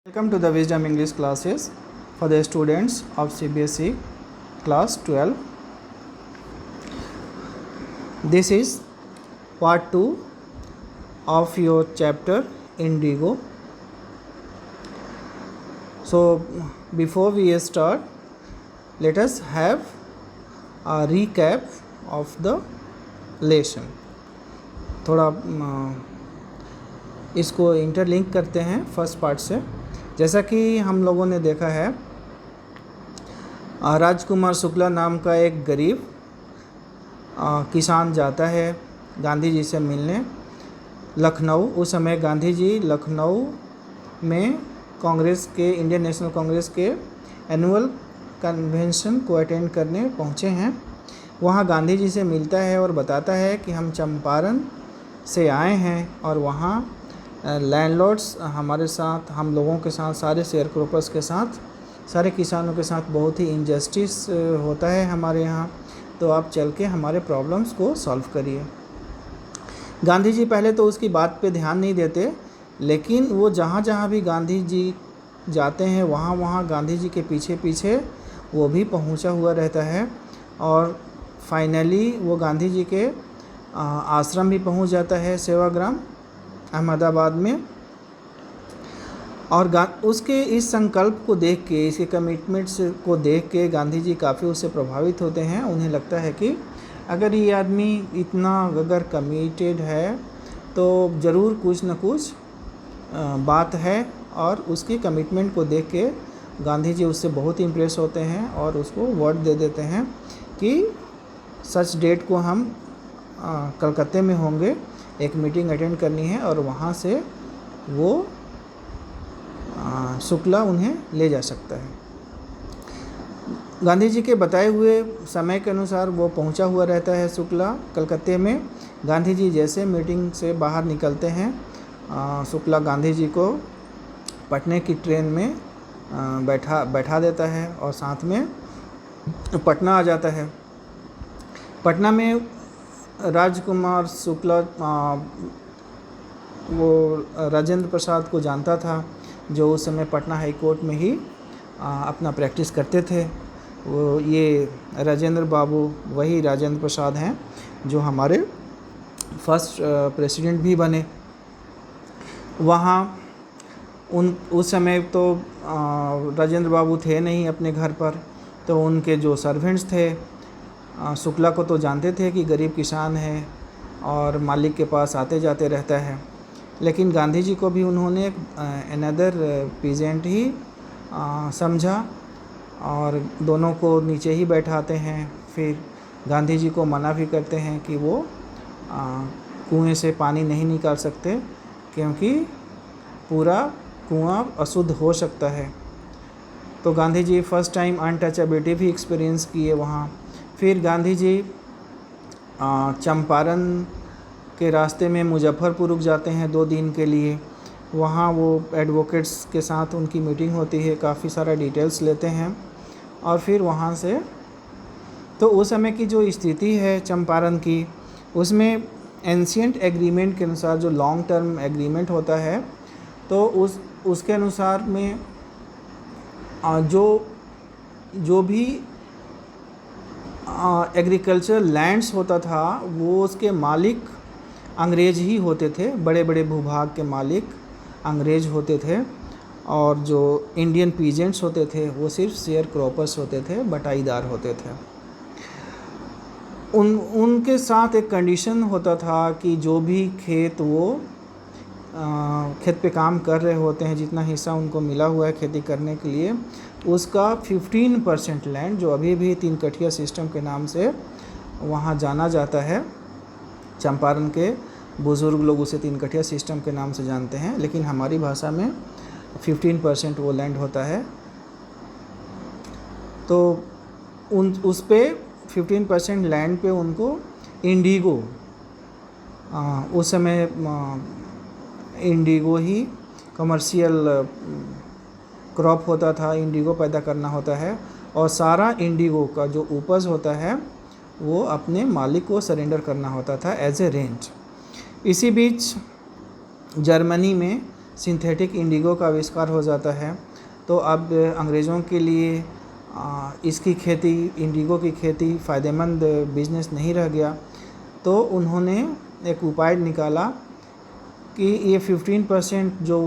Welcome to the Wisdom English classes for the students of CBSE class 12. This is part 2 of your chapter Indigo. So before we start, let us have a recap of the lesson. थोड़ा इसको interlink करते हैं first part से। जैसा कि हम लोगों ने देखा है, राजकुमार शुक्ला नाम का एक गरीब किसान जाता है गांधी जी से मिलने लखनऊ। उस समय गांधी जी लखनऊ में कांग्रेस के इंडियन नेशनल कांग्रेस के एनुअल कन्वेंशन को अटेंड करने पहुंचे हैं। वहां गांधी जी से मिलता है और बताता है कि हम चंपारण से आए हैं और वहाँ लैंडलॉर्ड्स हमारे साथ, हम लोगों के साथ, सारे शेयर क्रॉपर्स के साथ, सारे किसानों के साथ बहुत ही इनजस्टिस होता है हमारे यहाँ, तो आप चल के हमारे प्रॉब्लम्स को सॉल्व करिए। गांधी जी पहले तो उसकी बात पे ध्यान नहीं देते, लेकिन वो जहाँ जहाँ भी गांधी जी जाते हैं वहाँ वहाँ गांधी जी के पीछे पीछे वो भी पहुँचा हुआ रहता है और फाइनली वो गांधी जी के आश्रम भी पहुँच जाता है, सेवाग्राम अहमदाबाद में। और उसके इस संकल्प को देख के, इसके कमिटमेंट्स को देख के गांधी जी काफ़ी उससे प्रभावित होते हैं। उन्हें लगता है कि अगर ये आदमी इतना अगर कमिटेड है तो ज़रूर कुछ न कुछ बात है, और उसकी कमिटमेंट को देख के गांधी जी उससे बहुत इम्प्रेस होते हैं और उसको वर्ड दे देते हैं कि सच डेट को हम कलकत्ते में होंगे, एक मीटिंग अटेंड करनी है और वहाँ से वो शुक्ला उन्हें ले जा सकता है। गांधी जी के बताए हुए समय के अनुसार वो पहुँचा हुआ रहता है शुक्ला कलकत्ते में। गांधी जी जैसे मीटिंग से बाहर निकलते हैं, शुक्ला गांधी जी को पटने की ट्रेन में बैठा देता है और साथ में पटना आ जाता है। पटना में राजकुमार शुक्ला वो राजेंद्र प्रसाद को जानता था, जो उस समय पटना हाई कोर्ट में ही अपना प्रैक्टिस करते थे। वो ये राजेंद्र बाबू वही राजेंद्र प्रसाद हैं जो हमारे फर्स्ट प्रेसिडेंट भी बने। वहाँ उस समय तो राजेंद्र बाबू थे नहीं अपने घर पर, तो उनके जो सर्वेंट्स थे शुक्ला को तो जानते थे कि गरीब किसान है और मालिक के पास आते जाते रहता है, लेकिन गांधी जी को भी उन्होंने अनदर पीजेंट ही समझा और दोनों को नीचे ही बैठाते हैं। फिर गांधी जी को मना भी करते हैं कि वो कुएं से पानी नहीं निकाल सकते क्योंकि पूरा कुआं अशुद्ध हो सकता है। तो गांधी जी फर्स्ट टाइम अनटचेबिलिटी भी एक्सपीरियंस किए वहाँ। फिर गांधी जी चंपारण के रास्ते में मुजफ्फरपुर रुक जाते हैं 2 दिन के लिए। वहाँ वो एडवोकेट्स के साथ उनकी मीटिंग होती है, काफ़ी सारा डिटेल्स लेते हैं और फिर वहाँ से तो उस समय की जो स्थिति है चंपारण की, उसमें एंशिएंट एग्रीमेंट के अनुसार जो लॉन्ग टर्म एग्रीमेंट होता है, तो उसके अनुसार में जो भी एग्रीकल्चर लैंड्स होता था वो उसके मालिक अंग्रेज़ ही होते थे। बड़े बड़े भूभाग के मालिक अंग्रेज़ होते थे और जो इंडियन पीजेंट्स होते थे वो सिर्फ शेयर क्रॉपर्स होते थे, बटाईदार होते थे। उनके साथ एक कंडीशन होता था कि जो भी खेत वो खेत पे काम कर रहे होते हैं, जितना हिस्सा उनको मिला हुआ है खेती करने के लिए, उसका 15% लैंड, जो अभी भी 3 कठिया सिस्टम के नाम से वहाँ जाना जाता है, चंपारण के बुज़ुर्ग लोग उसे 3 कठिया सिस्टम के नाम से जानते हैं, लेकिन हमारी भाषा में 15% वो लैंड होता है। तो उस पे 15% लैंड पे उनको इंडिगो, उस समय इंडिगो ही कमर्शियल क्रॉप होता था, इंडिगो पैदा करना होता है और सारा इंडिगो का जो उपज होता है वो अपने मालिक को सरेंडर करना होता था एज ए रेंट। इसी बीच जर्मनी में सिंथेटिक इंडिगो का आविष्कार हो जाता है। तो अब अंग्रेज़ों के लिए इसकी खेती, इंडिगो की खेती फ़ायदेमंद बिजनेस नहीं रह गया। तो उन्होंने एक उपाय निकाला कि ये 15% जो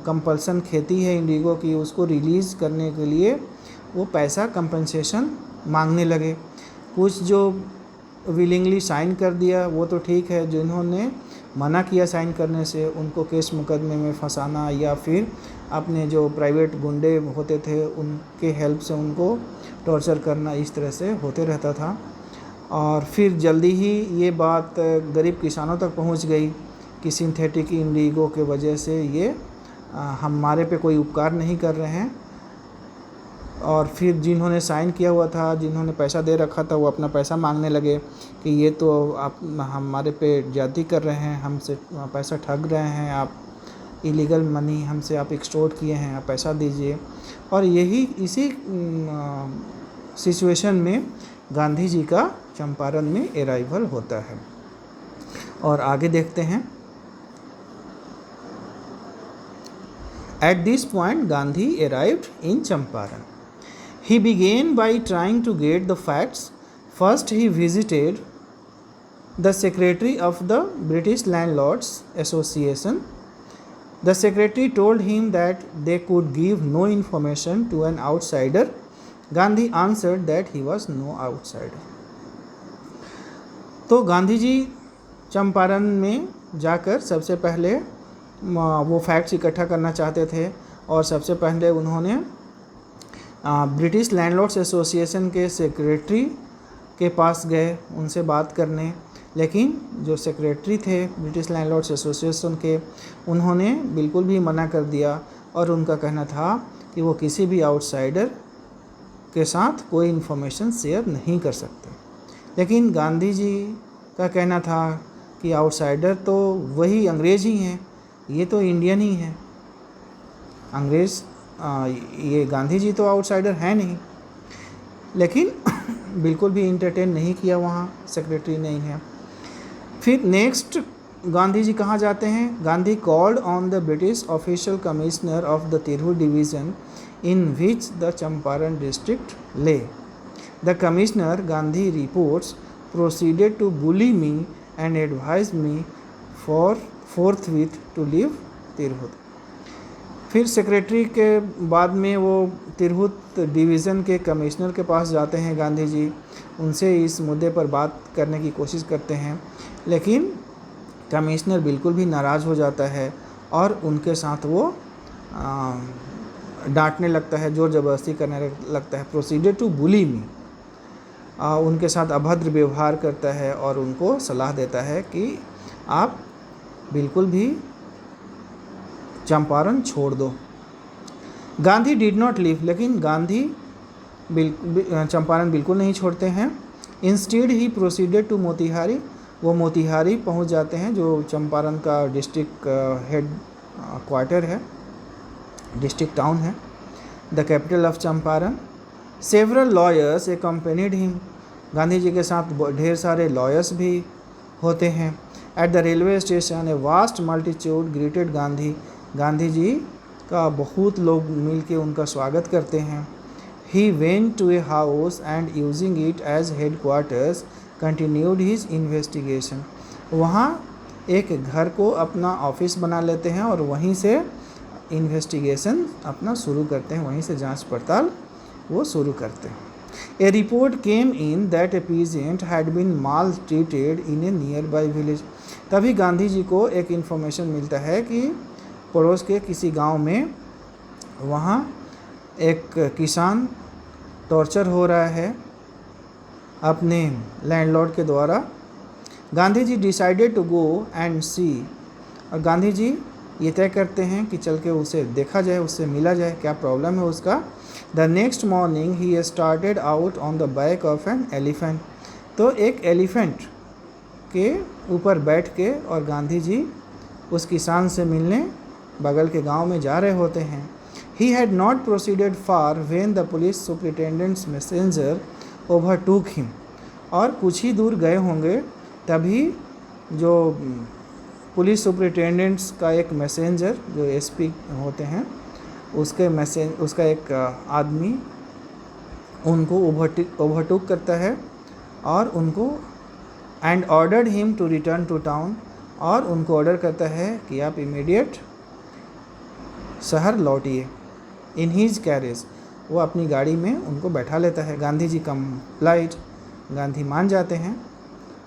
कंपल्सन खेती है इंडिगो की, उसको रिलीज़ करने के लिए वो पैसा कंपनसेशन मांगने लगे। कुछ जो विलिंगली साइन कर दिया वो तो ठीक है, जिन्होंने मना किया साइन करने से उनको केस मुकदमे में फंसाना या फिर अपने जो प्राइवेट गुंडे होते थे उनके हेल्प से उनको टॉर्चर करना, इस तरह से होते रहता था। और फिर जल्दी ही ये बात गरीब किसानों तक पहुंच गई कि सिंथेटिक इंडिगो के वजह से ये हमारे पे कोई उपकार नहीं कर रहे हैं। और फिर जिन्होंने साइन किया हुआ था, जिन्होंने पैसा दे रखा था, वो अपना पैसा मांगने लगे कि ये तो आप हमारे पे ज्यादती कर रहे हैं, हमसे पैसा ठग रहे हैं, आप इलीगल मनी हमसे आप एक्सटॉर्ट किए हैं, आप पैसा दीजिए। और इसी सिचुएशन में गांधी जी का चंपारण में अराइवल होता है। और आगे देखते हैं। At this point, Gandhi arrived in Champaran. He began by trying to get the facts. First, he visited the secretary of the British Landlords Association. The secretary told him that they could give no information to an outsider. Gandhi answered that he was no outsider. तो गांधी जी चंपारण में जाकर सबसे पहले वो facts इकट्ठा करना चाहते थे और सबसे पहले उन्होंने ब्रिटिश लैंडलॉर्ड्स एसोसिएशन के सेक्रेटरी के पास गए उनसे बात करने। लेकिन जो सेक्रेटरी थे ब्रिटिश लैंडलॉर्ड्स एसोसिएशन के, उन्होंने बिल्कुल भी मना कर दिया और उनका कहना था कि वो किसी भी आउटसाइडर के साथ कोई इन्फॉर्मेशन शेयर नहीं कर सकते। लेकिन गांधी जी का कहना था कि आउटसाइडर तो वही अंग्रेज़ ही हैं, ये तो इंडियन ही हैं, अंग्रेज़ ये गांधी जी तो आउटसाइडर हैं नहीं। लेकिन बिल्कुल भी इंटरटेन नहीं किया वहाँ सेक्रेटरी ने इन्हें। फिर नेक्स्ट गांधी जी कहाँ जाते हैं? Gandhi called on the British official commissioner of the Tirhut division in which the Champaran district lay. The commissioner, Gandhi reports, proceeded to bully me and advised me forthwith to leave Tirhut. फिर secretary के बाद में वो Tirhut division के commissioner के पास जाते हैं गांधी जी, उनसे इस मुद्दे पर बात करने की कोशिश करते हैं। लेकिन कमिश्नर बिल्कुल भी नाराज़ हो जाता है और उनके साथ वो डांटने लगता है, जोर ज़बरदस्ती करने लगता है। प्रोसीडेड टू बुली मी, उनके साथ अभद्र व्यवहार करता है और उनको सलाह देता है कि आप बिल्कुल भी चंपारण छोड़ दो। गांधी डिड नॉट लीव, लेकिन गांधी चंपारण बिल्कुल नहीं छोड़ते हैं। Instead he proceeded to Motihari, वो मोतिहारी पहुंच जाते हैं जो चंपारण का डिस्ट्रिक्ट हेड क्वार्टर है, डिस्ट्रिक्ट टाउन है, the capital of Champaran. Several lawyers accompanied him, Gandhi ji के साथ ढेर सारे लॉयर्स भी होते हैं। At the railway station a vast multitude greeted Gandhi, Gandhi ji का बहुत लोग मिल के उनका स्वागत करते हैं। He went to a house and using it as headquarters continued his investigation, वहाँ एक घर को अपना ऑफिस बना लेते हैं और वहीं से इन्वेस्टिगेशन अपना शुरू करते हैं, वहीं से जांच पड़ताल वो शुरू करते हैं। A report came in that a patient had been maltreated in a nearby village, तभी गांधी जी को एक इन्फॉर्मेशन मिलता है कि पड़ोस के किसी गांव में वहाँ एक किसान टॉर्चर हो रहा है अपने लैंडलॉर्ड के द्वारा। Gandhi ji decided to go and सी, और गांधी जी ये तय करते हैं कि चल के उसे देखा जाए, उससे मिला जाए, क्या प्रॉब्लम है उसका। The next morning he started out on the back of an elephant, तो एक एलिफेंट के ऊपर बैठ के और गांधी जी उस किसान से मिलने बगल के गांव में जा रहे होते हैं। He had not proceeded far when the police superintendent's messenger overtook him, और कुछ ही दूर गए होंगे तभी जो पुलिस सुपरिटेंडेंट्स का एक मैसेंजर जो एसपी होते हैं उसका एक आदमी उनको ओवरटेक करता है और उनको and ordered him to return to town, और उनको ऑर्डर करता है कि आप इमीडिएट शहर लौटिए। इन हीज कैरेज, वो अपनी गाड़ी में उनको बैठा लेता है। गांधी जी कंप्लाइड, गांधी मान जाते हैं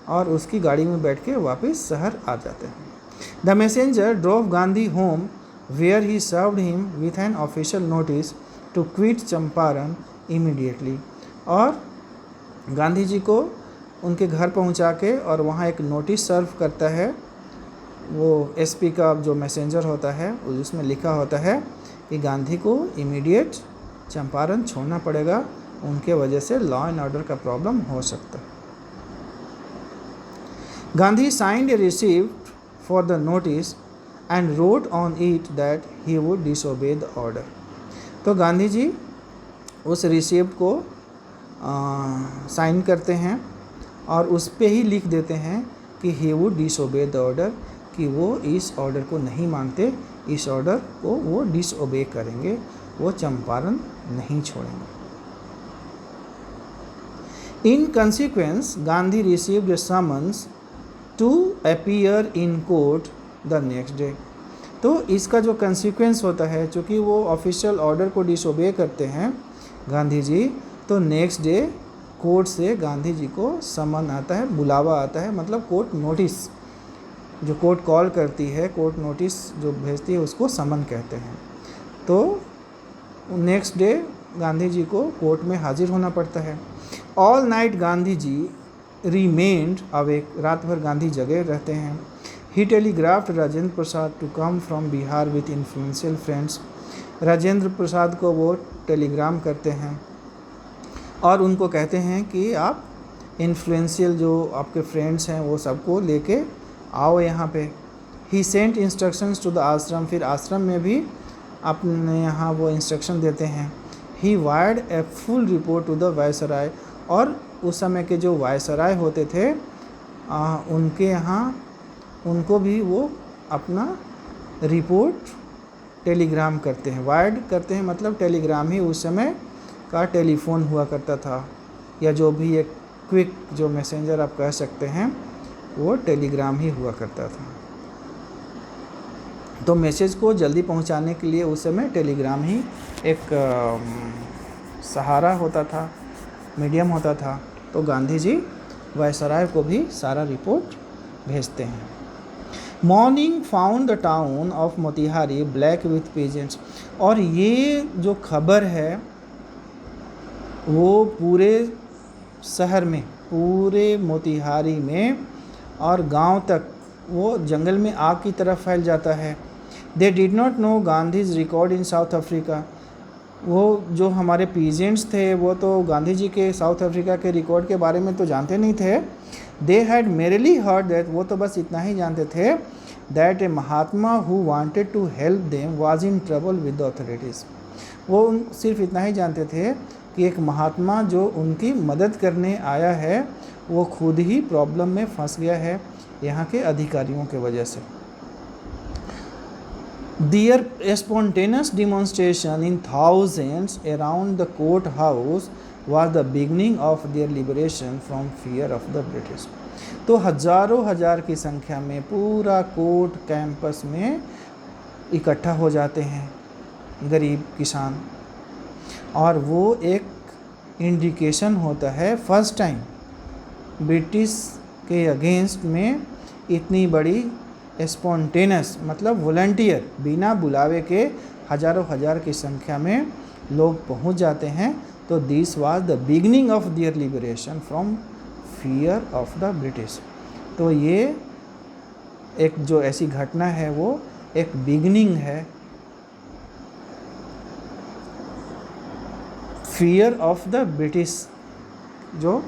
और उसकी गाड़ी में बैठ के वापस शहर आ जाते हैं। The messenger drove Gandhi home where he served him with an official notice to quit Champaran immediately, और गांधी जी को उनके घर पहुंचा के और वहाँ एक नोटिस सर्व करता है। वो एसपी का जो मैसेंजर होता है उसमें लिखा होता है कि गांधी को इमीडिएट चंपारण छोड़ना पड़ेगा, उनके वजह से लॉ एंड ऑर्डर का प्रॉब्लम हो सकता है। Gandhi signed A receipt for the notice and wrote on it that he would disobey the order. तो गांधी जी उस रिसिप्ट को साइन करते हैं और उस पे ही लिख देते हैं कि he would disobey the order, कि वो इस ऑर्डर को नहीं मानते, इस ऑर्डर को वो डिसओबे करेंगे, वो चंपारण नहीं छोड़ेंगे। In consequence Gandhi received a summons to appear in court the next day. तो इसका जो कंसिक्वेंस होता है, चूँकि वो ऑफिशियल ऑर्डर को डिसओबे करते हैं गांधी जी, तो नेक्स्ट डे कोर्ट से गांधी जी को समन आता है, बुलावा आता है, मतलब कोर्ट नोटिस, जो कोर्ट कॉल करती है, कोर्ट नोटिस जो भेजती है उसको समन कहते हैं। तो नेक्स्ट डे गांधी जी को कोर्ट में हाजिर होना पड़ता है। All night Gandhi ji remained awake, रात भर गांधी जगे रहते हैं। He telegraphed Rajendra Prasad to come from Bihar with influential friends. Rajendra Prasad को वो टेलीग्राम करते हैं और उनको कहते हैं कि आप इन्फ्लुएंशियल जो आपके फ्रेंड्स हैं वो सबको लेके आओ यहाँ पे। ही सेंट इंस्ट्रक्शंस टू द आश्रम, फिर आश्रम में भी अपने यहाँ वो इंस्ट्रक्शन देते हैं। He wired a full report to the viceroy, और उस समय के जो वायसराय होते थे उनके यहाँ उनको भी वो अपना रिपोर्ट टेलीग्राम करते हैं। वायर्ड करते हैं मतलब टेलीग्राम ही उस समय का टेलीफोन हुआ करता था, या जो भी एक क्विक जो मैसेंजर आप कह सकते हैं, वो टेलीग्राम ही हुआ करता था। तो मैसेज को जल्दी पहुंचाने के लिए उस समय टेलीग्राम ही एक सहारा होता था, मीडियम होता था। तो गांधी जी वायसराय को भी सारा रिपोर्ट भेजते हैं। Morning found the town of Motihari black with pageants, और ये जो खबर है वो पूरे शहर में, पूरे मोतिहारी में और गांव तक वो जंगल में आग की तरफ फैल जाता है। They did not know Gandhi's record in south Africa. वो जो हमारे पीजेंट्स थे वो तो गांधी जी के साउथ अफ्रीका के रिकॉर्ड के बारे में तो जानते नहीं थे। They had merely heard that, वो तो बस इतना ही जानते थे, that a Mahatma who wanted to help them was in trouble with the authorities. वो सिर्फ इतना ही जानते थे कि एक महात्मा जो उनकी मदद करने आया है वो खुद ही प्रॉब्लम में फंस गया है यहाँ के अधिकारियों के वजह से। Their spontaneous demonstration in thousands around the courthouse was the beginning of their liberation from fear of the British. तो हजारों हजार की संख्या में पूरा कोर्ट कैंपस में इकट्ठा हो जाते हैं गरीब किसान, और वो एक इंडिकेशन होता है फर्स्ट टाइम ब्रिटिश के अगेंस्ट में इतनी बड़ी स्पॉन्टेनियस मतलब वॉलंटियर बिना बुलावे के हजारों हजार की संख्या में लोग पहुंच जाते हैं। तो this was the beginning of their liberation from fear of the British. तो ये एक जो ऐसी घटना है वो एक बिगनिंग है फियर ऑफ द ब्रिटिश। जो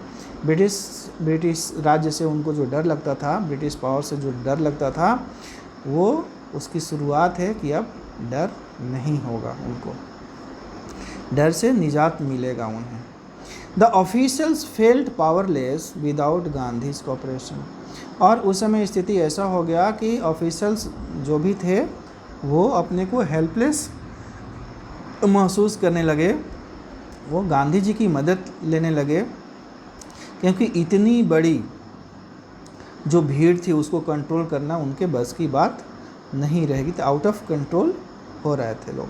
ब्रिटिश राज्य से उनको जो डर लगता था, ब्रिटिश पावर से जो डर लगता था, वो उसकी शुरुआत है कि अब डर नहीं होगा, उनको डर से निजात मिलेगा उन्हें। The officials felt powerless without Gandhi's cooperation. और उस समय स्थिति ऐसा हो गया कि ऑफिशियल्स जो भी थे वो अपने को हेल्पलेस महसूस करने लगे, वो गांधी जी की मदद लेने लगे, क्योंकि इतनी बड़ी जो भीड़ थी उसको कंट्रोल करना उनके बस की बात नहीं रहेगी, तो आउट ऑफ कंट्रोल हो रहे थे लोग।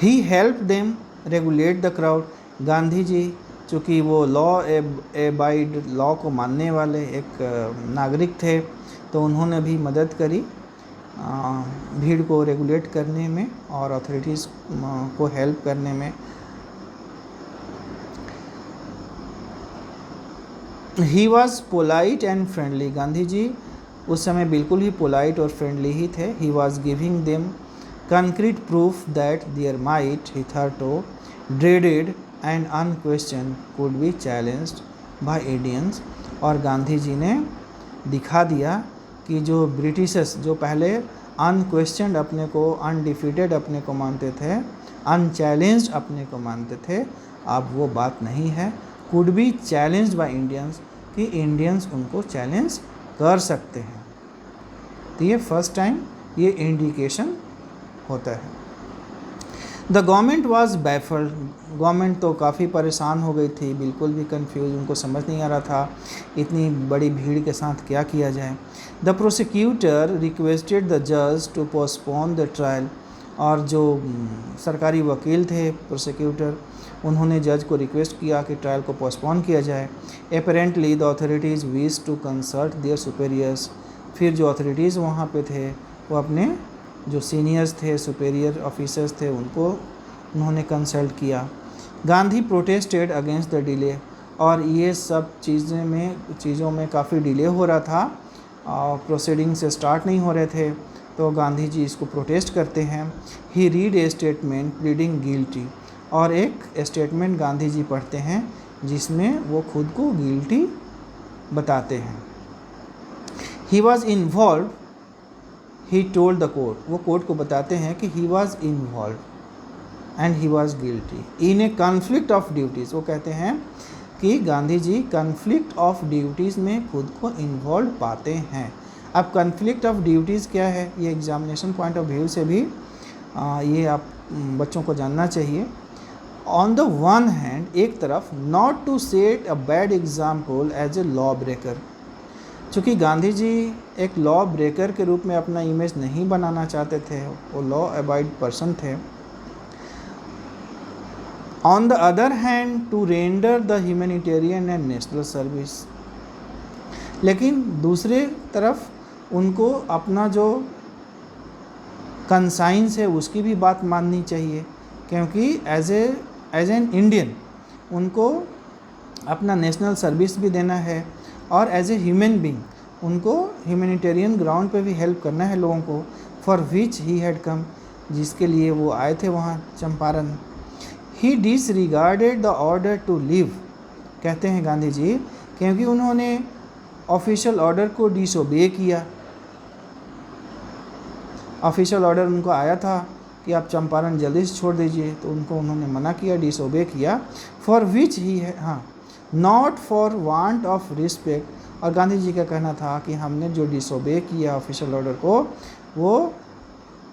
He help them regulate the crowd. Gandhi ji चूँकि वो लॉ एबाइड लॉ को मानने वाले एक नागरिक थे, तो उन्होंने भी मदद करी भीड़ को रेगुलेट करने में और अथॉरिटीज़ को हेल्प करने में। He was polite and friendly. Gandhi ji उस समय बिल्कुल ही पोलाइट और फ्रेंडली ही थे। He was giving them concrete proof that their might hitherto dreaded and unquestioned could be challenged by Indians. और गांधी जी ने दिखा दिया कि जो ब्रिटिशर्स जो पहले अनक्वेश्चनड अपने को, अनडिफीटेड अपने को मानते थे, अनचैलेंज्ड अपने को मानते थे, अब वो बात नहीं है। Could be challenged by Indians, कि इंडियंस उनको चैलेंज कर सकते हैं। तो ये फर्स्ट टाइम ये इंडिकेशन होता है। The government was baffled. Government तो काफ़ी परेशान हो गई थी, बिल्कुल भी कंफ्यूज, उनको समझ नहीं आ रहा था इतनी बड़ी भीड़ के साथ क्या किया जाए। द प्रोसिक्यूटर रिक्वेस्टेड द जज टू पोस्टपोन द ट्रायल। और जो सरकारी वकील थे प्रोसिक्यूटर, उन्होंने जज को रिक्वेस्ट किया कि ट्रायल को पोस्टपोन किया जाए। Apparently the authorities wish to consult their superiors. फिर जो अथॉरिटीज़ वहाँ पे थे वो अपने जो सीनियर्स थे, सुपेरियर ऑफिसर्स थे, उनको उन्होंने कंसल्ट किया। Gandhi protested against the delay. और ये सब चीज़ों में काफ़ी डिले हो रहा था, प्रोसीडिंग से स्टार्ट नहीं हो रहे थे, तो गांधी जी इसको प्रोटेस्ट करते हैं। He read a statement pleading guilty. और एक स्टेटमेंट गांधी जी पढ़ते हैं जिसमें वो खुद को गिल्टी बताते हैं। He was involve, he told the court. वो कोर्ट को बताते हैं कि he was involve and he was guilty in A conflict of duties. वो कहते हैं कि Gandhi ji conflict of duties में खुद को इन्वॉल्व पाते हैं। अब कन्फ्लिक्ट ऑफ ड्यूटीज़ क्या है, ये एग्जामिनेशन पॉइंट ऑफ व्यू से भी ये आप बच्चों को जानना चाहिए। ऑन द वन हैंड, एक तरफ, not to set a bad example as a law breaker. चूँकि गांधी जी एक लॉ ब्रेकर के रूप में अपना इमेज नहीं बनाना चाहते थे, वो लॉ अबाइड पर्सन थे। On the other hand to render the humanitarian and national service. लेकिन दूसरे तरफ उनको अपना जो कंसाइंस है उसकी भी बात माननी चाहिए, क्योंकि एज एन इंडियन उनको अपना नेशनल सर्विस भी देना है और एज ए ह्यूमन बीइंग उनको ह्यूमैनिटेरियन ग्राउंड पे भी हेल्प करना है लोगों को, for which he had come, जिसके लिए वो आए थे वहाँ Champaran. He disregarded the order to leave. कहते हैं गांधी जी क्योंकि उन्होंने ऑफिशियल ऑर्डर को डिसोबे किया। ऑफिशियल ऑर्डर उनको आया था कि आप चंपारण जल्दी से छोड़ दीजिए, तो उन्होंने मना किया, डिसोबे किया। फॉर विच ही है, हाँ, not for want of respect. और गांधी जी का कहना था कि हमने जो डिसोबे किया ऑफिशियल ऑर्डर को, वो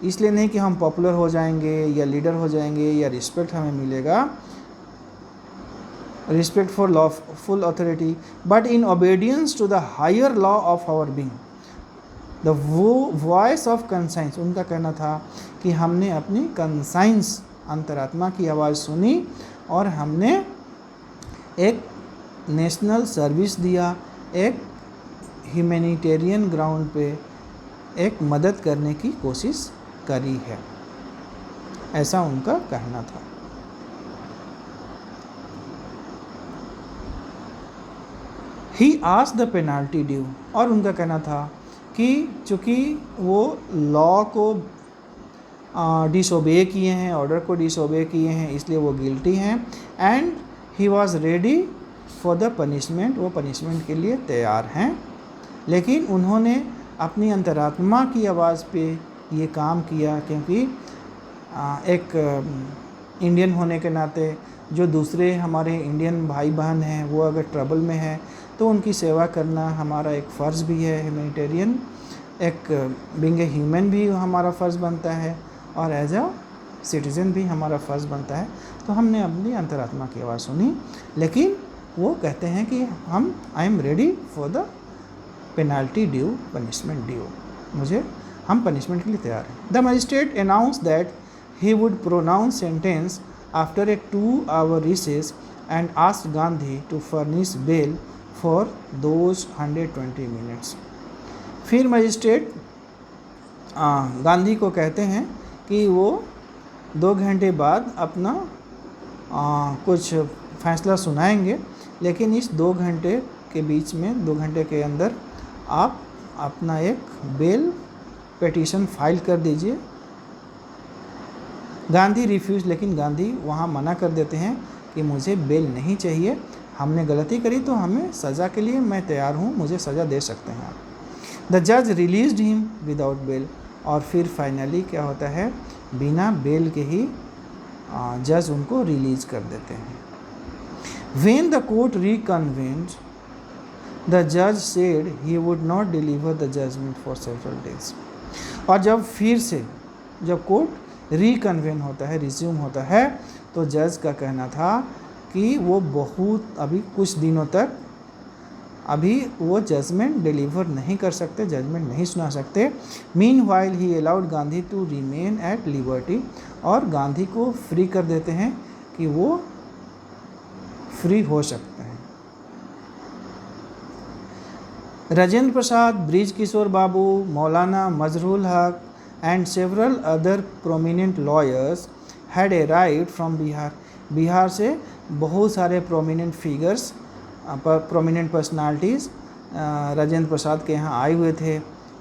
इसलिए नहीं कि हम पॉपुलर हो जाएंगे या लीडर हो जाएंगे या रिस्पेक्ट हमें मिलेगा, respect for lawful authority, but in obedience to the higher law of our being, the voice of conscience. उनका कहना था कि हमने अपनी कंसाइंस, अंतरात्मा की आवाज़ सुनी और हमने एक नेशनल सर्विस दिया, एक ह्यूमैनिटेरियन ग्राउंड पे एक मदद करने की कोशिश करी है, ऐसा उनका कहना था। He asked the penalty due. और उनका कहना था कि चूँकि वो लॉ को डिसोबे किए हैं, ऑर्डर को डिसोबे किए हैं, इसलिए वो गिल्टी हैं, and he was ready for the punishment, वो पनिशमेंट के लिए तैयार हैं। लेकिन उन्होंने अपनी अंतरात्मा की आवाज़ पे ये काम किया, क्योंकि एक इंडियन होने के नाते जो दूसरे हमारे इंडियन भाई बहन हैं वो अगर ट्रबल में है तो उनकी सेवा करना हमारा एक फ़र्ज़ भी है। ह्यूमैनिटेरियन एक बीइंग ए ह्यूमन भी हमारा फ़र्ज़ बनता है और एज अ सिटीज़न भी हमारा फ़र्ज़ बनता है। तो हमने अपनी अंतरात्मा की आवाज़ सुनी, लेकिन वो कहते हैं कि I am ready for the penalty due, punishment due, हम पनिशमेंट के लिए तैयार हैं। The magistrate announce that he would pronounce sentence after a 2-hour recess and asked Gandhi to furnish bail for those 120 minutes. फिर मजिस्ट्रेट गांधी को कहते हैं कि वो 2 घंटे बाद अपना कुछ फैसला सुनाएंगे, लेकिन इस 2 घंटे के बीच में 2 घंटे के अंदर आप अपना एक बेल पिटीशन फाइल कर दीजिए। गांधी रिफ्यूज़, लेकिन गांधी वहाँ मना कर देते हैं कि मुझे बेल नहीं चाहिए, हमने गलती करी तो हमें सज़ा के लिए मैं तैयार हूँ, मुझे सज़ा दे सकते हैं आप। द जज रिलीज्ड हिम विदाउट बेल, और फिर फाइनली क्या होता है, बिना बेल के ही जज उनको रिलीज़ कर देते हैं। When the court reconvened, the judge said he would not deliver the judgment for several days. और जब कोर्ट रिकन्वेन होता है, रिज्यूम होता है, तो जज का कहना था कि वो अभी कुछ दिनों तक अभी वो जजमेंट डिलीवर नहीं कर सकते, जजमेंट नहीं सुना सकते। Meanwhile he allowed Gandhi to remain at liberty, और गांधी को फ्री कर देते हैं कि वो फ्री हो सकते हैं। Rajendra Prasad, bridge Kishore Babu, Maulana Mazharul Haq and several other prominent lawyers had arrived from Bihar. Bihar से बहुत सारे prominent figures, prominent personalities Rajendra Prasad के यहाँ आए हुए थे,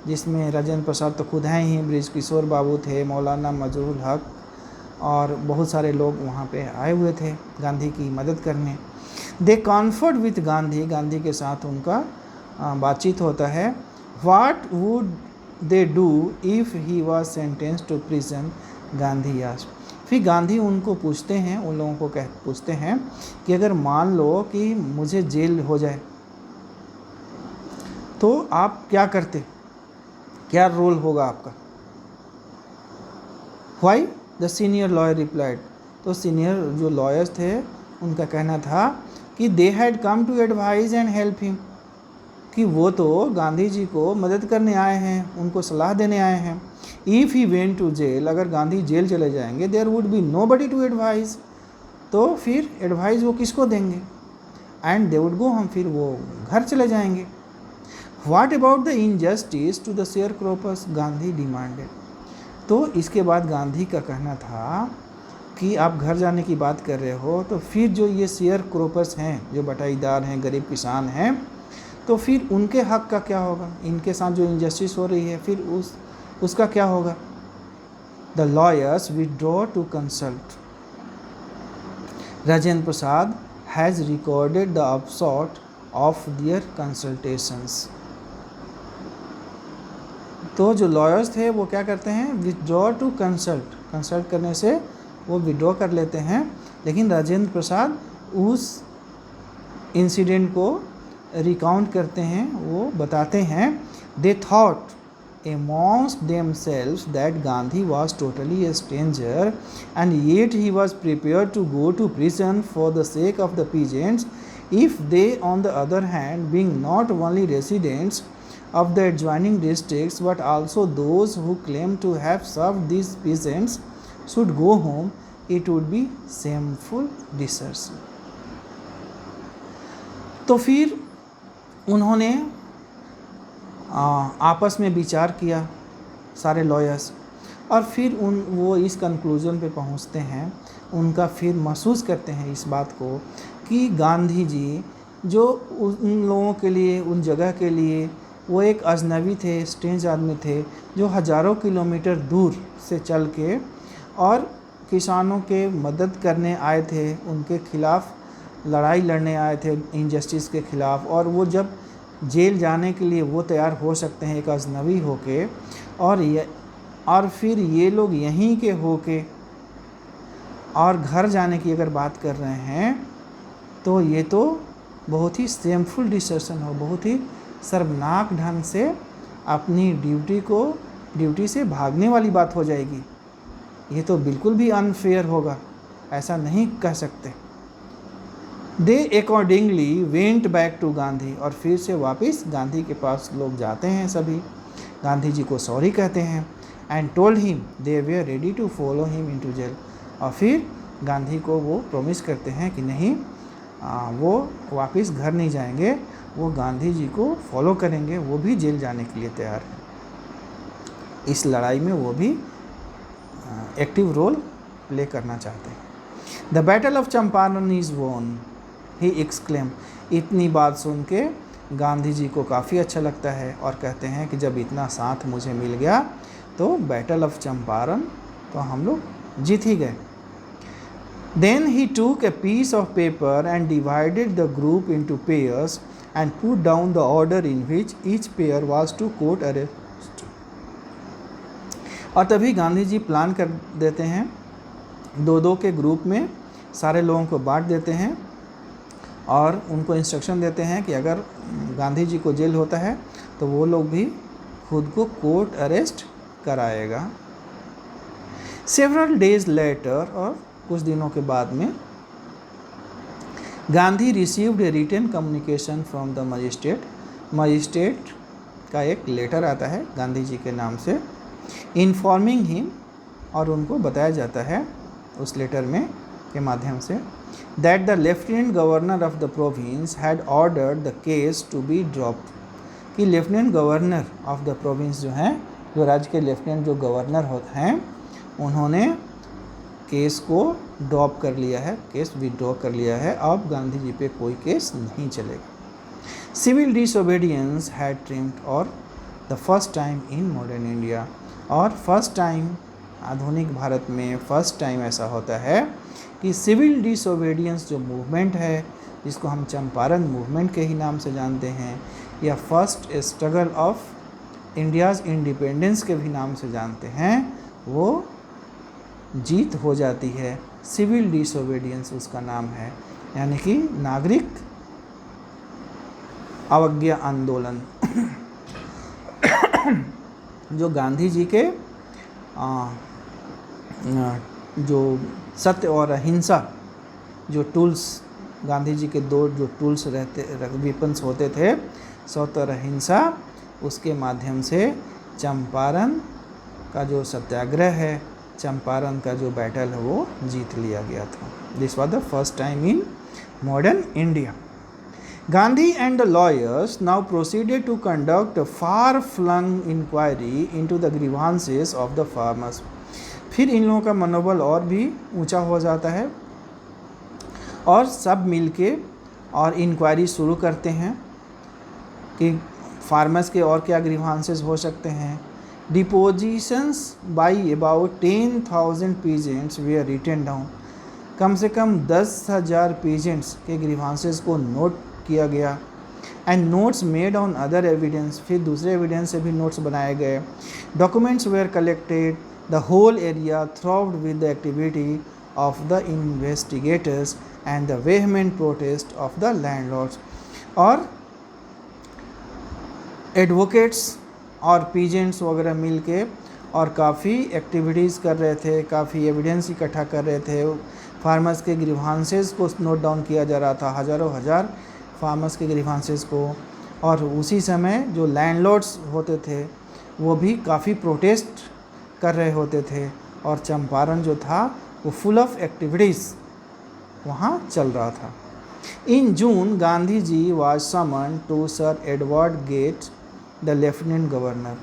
जिसमें राजेंद्र प्रसाद तो खुद हैं ही, ब्रिज किशोर बाबू थे, मौलाना मजरूल हक और बहुत सारे लोग वहाँ पे आए हुए थे गांधी की मदद करने। They conferred with Gandhi, Gandhi के साथ उनका बातचीत होता है। What would they do if he was sentence to prison, Gandhi asked. फिर गांधी उनको पूछते हैं, उन लोगों को पूछते हैं कि अगर मान लो कि मुझे जेल हो जाए तो आप क्या करते, क्या रोल होगा आपका। Why, the senior lawyer replied, तो सीनियर जो लॉयर्स थे उनका कहना था कि they had come to advise and help him, कि वो तो गांधी जी को मदद करने आए हैं, उनको सलाह देने आए हैं। If he went to jail, अगर गांधी जेल चले जाएंगे, there would be nobody to advise, तो फिर एडवाइस वो किसको देंगे, एंड दे वुड गो, हम फिर वो घर चले जाएंगे। What about the injustice to the sharecroppers, Gandhi demanded. तो इसके बाद गांधी का कहना था कि आप घर जाने की बात कर रहे हो, तो फिर जो ये शेयर क्रॉपर्स हैं, जो बटाईदार हैं, गरीब किसान हैं, तो फिर उनके हक का क्या होगा, इनके साथ जो इनजस्टिस हो रही है फिर उसका क्या होगा। The lawyers withdraw to consult, Rajendra Prasad has recorded the upshot of their consultations. तो जो लॉयर्स थे वो क्या करते हैं, विथड्रॉ टू कंसल्ट करने से वो विड्रॉ कर लेते हैं, लेकिन राजेंद्र प्रसाद उस इंसिडेंट को रिकाउंट करते हैं, वो बताते हैं। They thought amongst themselves that Gandhi was totally a stranger and yet he was prepared to go to prison for the sake of the peasants, if they on the other hand, being not only residents of the adjoining districts but also those who claim to have served these peasants, should go home, it would be shameful desertion. तो फिर उन्होंने आपस में विचार किया सारे lawyers, और फिर वो इस कंक्लूजन पे पहुंचते हैं, उनका फिर महसूस करते हैं इस बात को कि गांधी जी जो उन लोगों के लिए, उन जगह के लिए वो एक अजनबी थे, स्ट्रेंज आदमी थे, जो हज़ारों किलोमीटर दूर से चल के और किसानों के मदद करने आए थे, उनके खिलाफ़ लड़ाई लड़ने आए थे इनजस्टिस के ख़िलाफ़, और वो जब जेल जाने के लिए वो तैयार हो सकते हैं एक अजनबी होके, और फिर ये लोग यहीं के होके और घर जाने की अगर बात कर रहे हैं तो ये तो बहुत ही शेमफुल डिसीजन हो, बहुत ही शर्मनाक ढंग से अपनी ड्यूटी से भागने वाली बात हो जाएगी। ये तो बिल्कुल भी अनफेयर होगा, ऐसा नहीं कह सकते। They accordingly went back to Gandhi, और फिर से वापस गांधी के पास लोग जाते हैं, सभी गांधी जी को सॉरी कहते हैं। And told him they were ready to follow him into jail, और फिर गांधी को वो प्रॉमिस करते हैं कि नहीं वो वापस घर नहीं जाएंगे, वो गांधी जी को फॉलो करेंगे, वो भी जेल जाने के लिए तैयार हैं। इस लड़ाई में वो भी एक्टिव रोल प्ले करना चाहते हैं। The battle of Champaran is won, he exclaim. इतनी बात सुन के गांधी जी को काफ़ी अच्छा लगता है और कहते हैं कि जब इतना साथ मुझे मिल गया तो बैटल ऑफ चंपारण तो हम लोग जीत ही गए। Then he took a piece of paper and divided the group into pairs and put down the order in which each pair was to court arrest. और तभी गांधी जी प्लान कर देते हैं, दो दो के ग्रुप में सारे लोगों को बांट देते हैं और उनको इंस्ट्रक्शन देते हैं कि अगर गांधी जी को जेल होता है तो वो लोग भी खुद को कोर्ट अरेस्ट कराएगा। Several days later, और कुछ दिनों के बाद में, Gandhi received a written communication from the magistrate का एक लेटर आता है गांधी जी के नाम से, इन्फॉर्मिंग हिम, और उनको बताया जाता है उस लेटर में के माध्यम से that the lieutenant governor of the province had ordered the case to be dropped, कि lieutenant governor of the province जो हैं, जो राज्य के लेफ्टिनेंट जो गवर्नर होते हैं, उन्होंने केस को ड्रॉप कर लिया है, केस विड्रॉ कर लिया है, अब गांधी जी पे कोई केस नहीं चलेगा। सिविल डिसोबीडियंस हैड ट्रिम्ड, और the first time in modern India, और फर्स्ट टाइम आधुनिक भारत में फर्स्ट टाइम ऐसा होता है कि सिविल डिसोबीडियंस जो मूवमेंट है, जिसको हम चंपारण मूवमेंट के ही नाम से जानते हैं, या first struggle of India's independence के भी नाम से जानते हैं, वो जीत हो जाती है। सिविल डिसोबीडियंस उसका नाम है, यानी कि नागरिक अवज्ञा आंदोलन। जो गांधी जी के जो सत्य और अहिंसा जो टूल्स, गांधी जी के दो जो टूल्स वेपन्स होते थे, सत्य और अहिंसा, उसके माध्यम से चंपारण का जो सत्याग्रह है, चंपारण का जो बैटल है, वो जीत लिया गया था। This was the first time in modern India. Gandhi and the lawyers now proceeded to conduct far flung inquiry into the grievances of the farmers. फिर इन लोगों का मनोबल और भी ऊंचा हो जाता है और सब मिलके और इंक्वायरी शुरू करते हैं कि फार्मर्स के और क्या ग्रीवांसेस हो सकते हैं। Depositions by about 10,000 peasants were written down, कम से कम 10,000 पीजेंट्स के ग्रीवांसेस को नोट किया गया। And notes made on other evidence, फिर दूसरे एविडेंस से भी नोट्स बनाए गए। Documents were collected, the whole area throbbed with the activity of the investigators and the vehement protest of the landlords. और एडवोकेट्स और पीजेंट्स वगैरह मिल के और काफ़ी एक्टिविटीज़ कर रहे थे, काफ़ी एविडेंस इकट्ठा कर रहे थे। फार्मर्स के ग्रीवांसेस को नोट डाउन किया जा रहा था, हज़ारों हज़ार फार्मर्स के ग्रीवांसेस को। और उसी समय जो लैंडलॉर्ड्स होते थे वो भी काफ़ी प्रोटेस्ट कर रहे होते थे, और चंपारण जो था वो फुल ऑफ एक्टिविटीज़ वहाँ चल रहा था। In June Gandhi ji was summon to sir Edward Gait the lieutenant governor,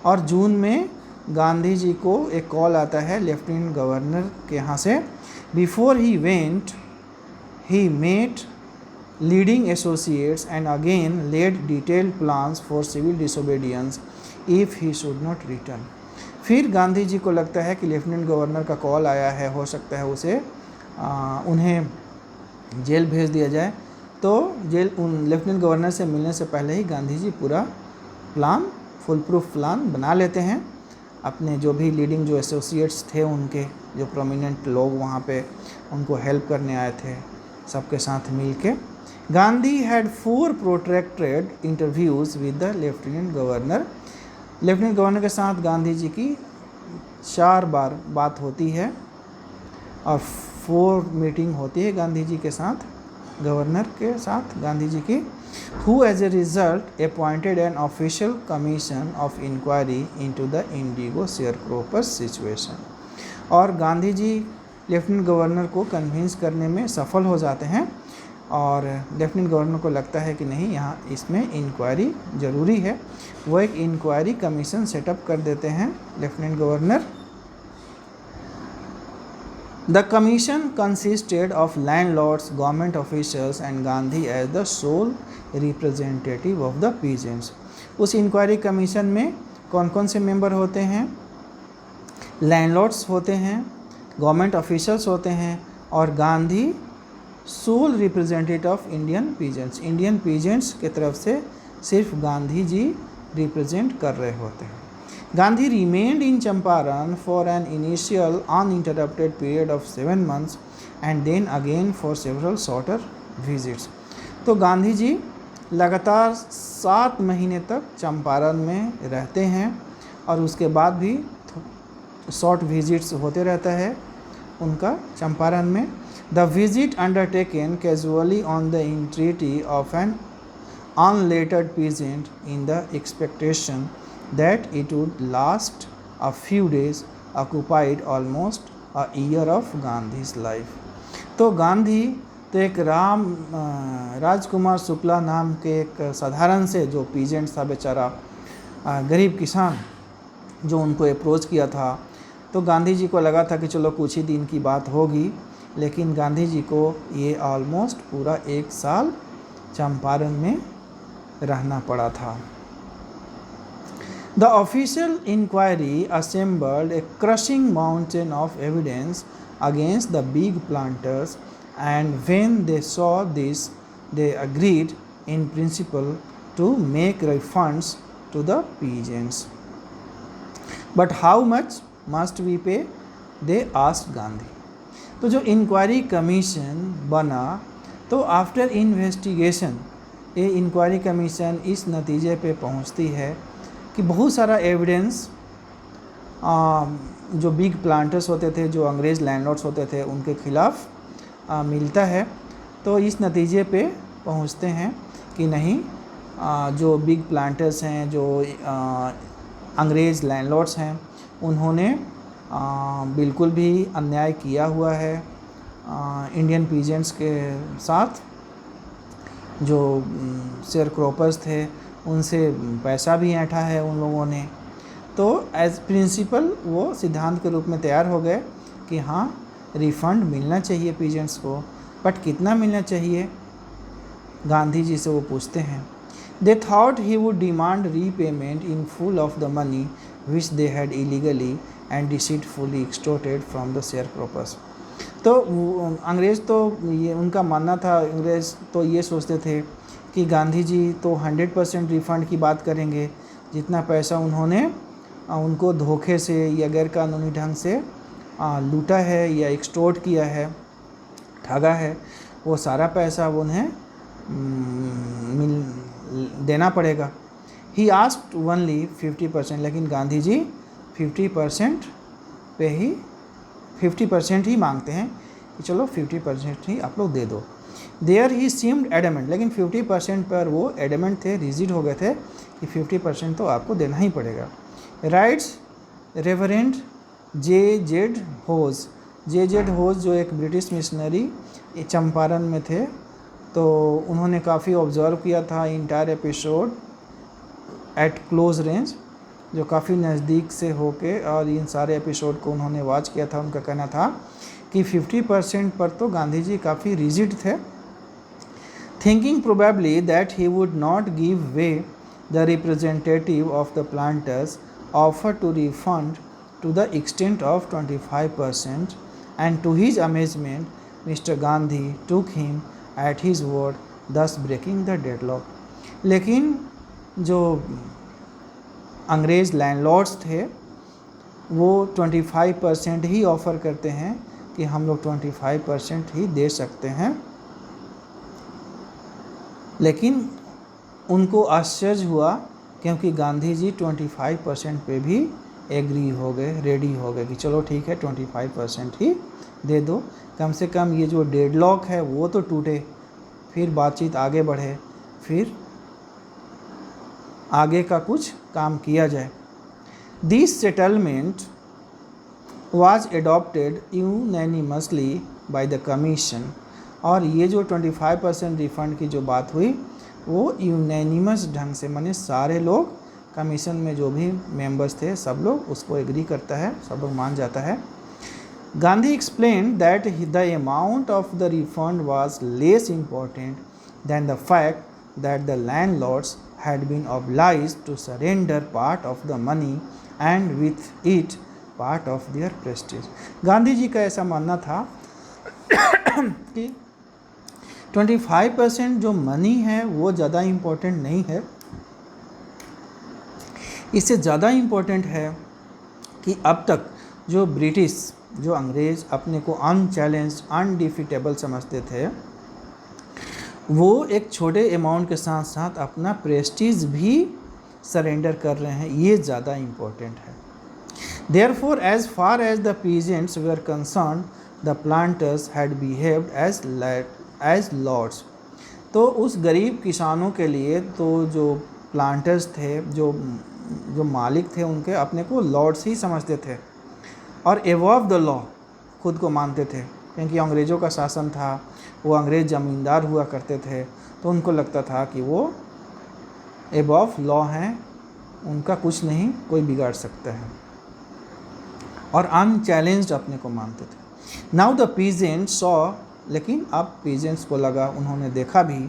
और जून में गांधी जी को एक कॉल आता है लेफ्टिनेंट गवर्नर के यहाँ से। बिफोर ही वेंट ही met leading associates and again led detailed plans for civil disobedience if he should not return. फिर गांधी जी को लगता है कि लेफ्टिनेंट गवर्नर का कॉल आया है, हो सकता है उसे उन्हें जेल भेज दिया जाए। तो लेफ्टिनेंट गवर्नर से मिलने से पहले ही गांधी जी पूरा प्लान, फुल प्रूफ प्लान बना लेते हैं अपने जो भी लीडिंग जो एसोसिएट्स थे उनके, जो प्रोमिनेंट लोग वहाँ पे उनको हेल्प करने आए थे, सबके साथ मिल के Gandhi had 4 protracted interviews with the lieutenant governor. Lieutenant governor के साथ गांधी जी की 4 बार बात होती है और 4 मीटिंग होती है गांधी जी के साथ, गवर्नर के साथ गांधी जी की। who as a result appointed an official commission of inquiry into the indigo sharecroppers situation। और गांधी जी लेफ्टिनेंट गवर्नर को कन्विंस करने में सफल हो जाते हैं और लेफ्टिनेंट गवर्नर को लगता है कि नहीं, यहाँ इसमें इंक्वायरी ज़रूरी है। वो एक इंक्वायरी कमीशन सेटअप कर देते हैं lieutenant governor. The commission consisted of landlords, government officials and Gandhi as the sole representative of the peasants। उस इंक्वायरी कमीशन में कौन कौन से मेंबर होते हैं? लैंडलॉर्ड्स होते हैं, गवर्नमेंट ऑफिशियल्स होते हैं और Gandhi sole representative of Indian peasants. Indian peasants के तरफ से सिर्फ गांधी जी रिप्रेजेंट कर रहे होते हैं। Gandhi remained in Champaran for an initial uninterrupted period of 7 months and then again for several shorter visits। तो गांधी जी लगातार 7 महीने तक चंपारण में रहते हैं और उसके बाद भी शॉर्ट विजिट्स होते रहता है उनका चंपारण में। The visit undertaken casually on the entreaty of an unlettered peasant in the expectation that it would last a few days occupied almost a year of Gandhi's life। तो गांधी तो एक राजकुमार शुक्ला नाम के एक साधारण से जो पीजेंट था, बेचारा गरीब किसान, जो उनको अप्रोच किया था, तो गांधी जी को लगा था कि चलो कुछ ही दिन की बात होगी, लेकिन गांधी जी को ये ऑलमोस्ट पूरा 1 साल चंपारण में रहना पड़ा था। The official inquiry assembled a crushing mountain of evidence against the big planters, and when they saw this, they agreed in principle to make refunds to the peasants। But how much must we pay? They asked Gandhi। तो जो inquiry commission बना, तो after investigation ये inquiry commission इस नतीजे पे पहुंचती है कि बहुत सारा एविडेंस जो बिग प्लांटर्स होते थे, जो अंग्रेज़ लैंडलॉर्ड्स होते थे, उनके खिलाफ मिलता है। तो इस नतीजे पे पहुंचते हैं कि नहीं, जो बिग प्लांटर्स हैं, जो अंग्रेज़ लैंडलॉर्ड्स हैं, उन्होंने बिल्कुल भी अन्याय किया हुआ है इंडियन पीजेंट्स के साथ। जो शेयर क्रॉपर्स थे उनसे पैसा भी ऐंठा है उन लोगों ने। तो एज प्रिंसिपल वो सिद्धांत के रूप में तैयार हो गए कि हाँ, रिफ़ंड मिलना चाहिए पीजेंट्स को, बट कितना मिलना चाहिए गांधी जी से वो पूछते हैं। They thought he would demand repayment in full of the money which they had illegally and deceitfully extorted from the sharecroppers. तो अंग्रेज़ तो ये उनका मानना था, अंग्रेज़ तो ये सोचते थे कि गांधी जी तो 100% रिफ़ंड की बात करेंगे, जितना पैसा उन्होंने उनको धोखे से या गैरकानूनी ढंग से लूटा है या एक्सटोर्ट किया है, ठगा है, वो सारा पैसा उन्हें देना पड़ेगा। ही आस्क्ड ओनली 50%, लेकिन गांधी जी 50% पे ही 50% ही मांगते हैं कि चलो 50% ही आप लोग दे दो। देयर ही सीम्ड एडमेंट, लेकिन 50% पर वो एडमेंट थे, रिजिड हो गए थे कि 50% तो आपको देना ही पड़ेगा। राइट्स रेवरेंड जे.जेड होज। जे.जेड होज जो एक ब्रिटिश मिशनरी चंपारण में थे, तो उन्होंने काफ़ी ऑब्ज़र्व किया था entire episode eight close range, जो काफ़ी नज़दीक से होके, और इन सारे एपिसोड को उन्होंने वॉच किया था। उनका कहना था कि 50% पर तो गांधी जी काफ़ी रिजिड थे। Thinking probably that he would not give way, the representative of the planters offer to refund to the extent of 25%, and to his amazement Mr. Gandhi took him at his word, thus breaking the deadlock। लेकिन जो अंग्रेज़ landlords थे वो 25% ही offer करते हैं कि हम लोग 25% ही दे सकते हैं। लेकिन उनको आश्चर्य हुआ क्योंकि गांधी जी 25% पे भी एग्री हो गए, रेडी हो गए कि चलो ठीक है 25% ही दे दो, कम से कम ये जो डेडलॉक है वो तो टूटे, फिर बातचीत आगे बढ़े, फिर आगे का कुछ काम किया जाए। This settlement was adopted unanimously by the commission, और ये जो 25% रिफ़ंड की जो बात हुई वो यूनैनिमस ढंग से, माने सारे लोग कमीशन में जो भी मेंबर्स थे सब लोग उसको एग्री करता है, सब लोग मान जाता है। Gandhi explained that the amount of the refund was less important than the fact that the landlords had been obliged to surrender part of the money and with it part of their prestige। Gandhi ji का ऐसा मानना था कि 25% जो money है वो ज़्यादा important नहीं है, इससे ज़्यादा इम्पोर्टेंट है कि अब तक जो ब्रिटिश, जो अंग्रेज़ अपने को अनचैलेंज, अनडिफिटेबल समझते थे, वो एक छोटे अमाउंट के साथ साथ अपना प्रेस्टीज भी सरेंडर कर रहे हैं, ये ज़्यादा इम्पोर्टेंट है। Therefore, as far as the peasants were concerned, the planters had behaved as lords। तो उस गरीब किसानों के लिए तो जो प्लांटर्स थे, जो मालिक थे, उनके अपने को लॉर्ड्स ही समझते थे और एबव द लॉ खुद को मानते थे, क्योंकि अंग्रेज़ों का शासन था, वो अंग्रेज़ ज़मींदार हुआ करते थे, तो उनको लगता था कि वो एबव लॉ हैं, उनका कुछ नहीं कोई बिगाड़ सकता है, और अनचैलेंज्ड अपने को मानते थे। नाउ द पीजेंट्स सॉ, लेकिन अब पीजेंट्स को लगा, उन्होंने देखा भी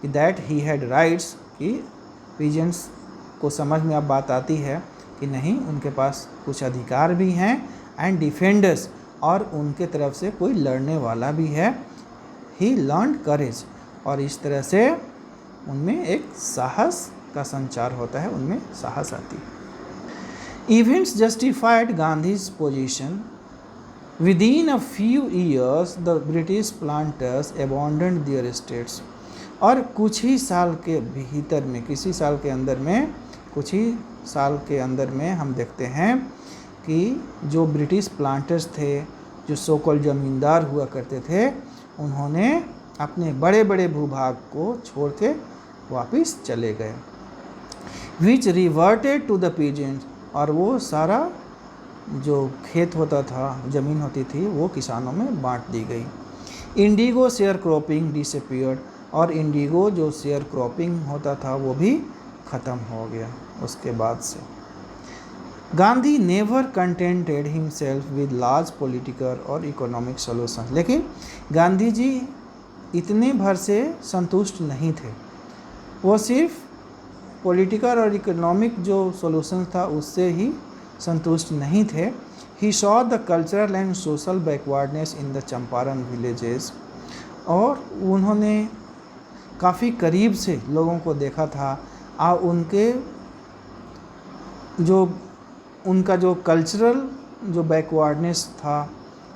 कि दैट ही हैड राइट्स, कि पीजेंट्स को समझ में अब बात आती है कि नहीं, उनके पास कुछ अधिकार भी हैं, एंड डिफेंडर्स, और उनके तरफ से कोई लड़ने वाला भी है। ही लर्न करेज, और इस तरह से उनमें एक साहस का संचार होता है, उनमें साहस आती है। Events justified Gandhi's position. Within a few years, the British planters abandoned their estates। और कुछ ही साल के भीतर में, किसी साल के अंदर में, कुछ ही साल के अंदर में हम देखते हैं कि जो ब्रिटिश प्लांटर्स थे, जो सोकल ज़मींदार हुआ करते थे, उन्होंने अपने बड़े बड़े भूभाग को छोड़ के वापस चले गए। Which reverted to the peasants, और वो सारा जो खेत होता था, ज़मीन होती थी, वो किसानों में बांट दी गई। इंडिगो शेयर क्रॉपिंग डिसअपीयर्ड, और इंडिगो जो शेयर क्रॉपिंग होता था वो भी ख़त्म हो गया उसके बाद से। Gandhi never contented himself with large political और इकोनॉमिक सॉल्यूशन, लेकिन गांधी जी इतने भर से संतुष्ट नहीं थे, वो सिर्फ पॉलिटिकल और इकोनॉमिक जो सॉल्यूशन था उससे ही संतुष्ट नहीं थे। He saw the cultural and social backwardness in the Champaran villages, और उन्होंने काफ़ी करीब से लोगों को देखा था, और उनका जो कल्चरल जो बैकवर्डनेस था,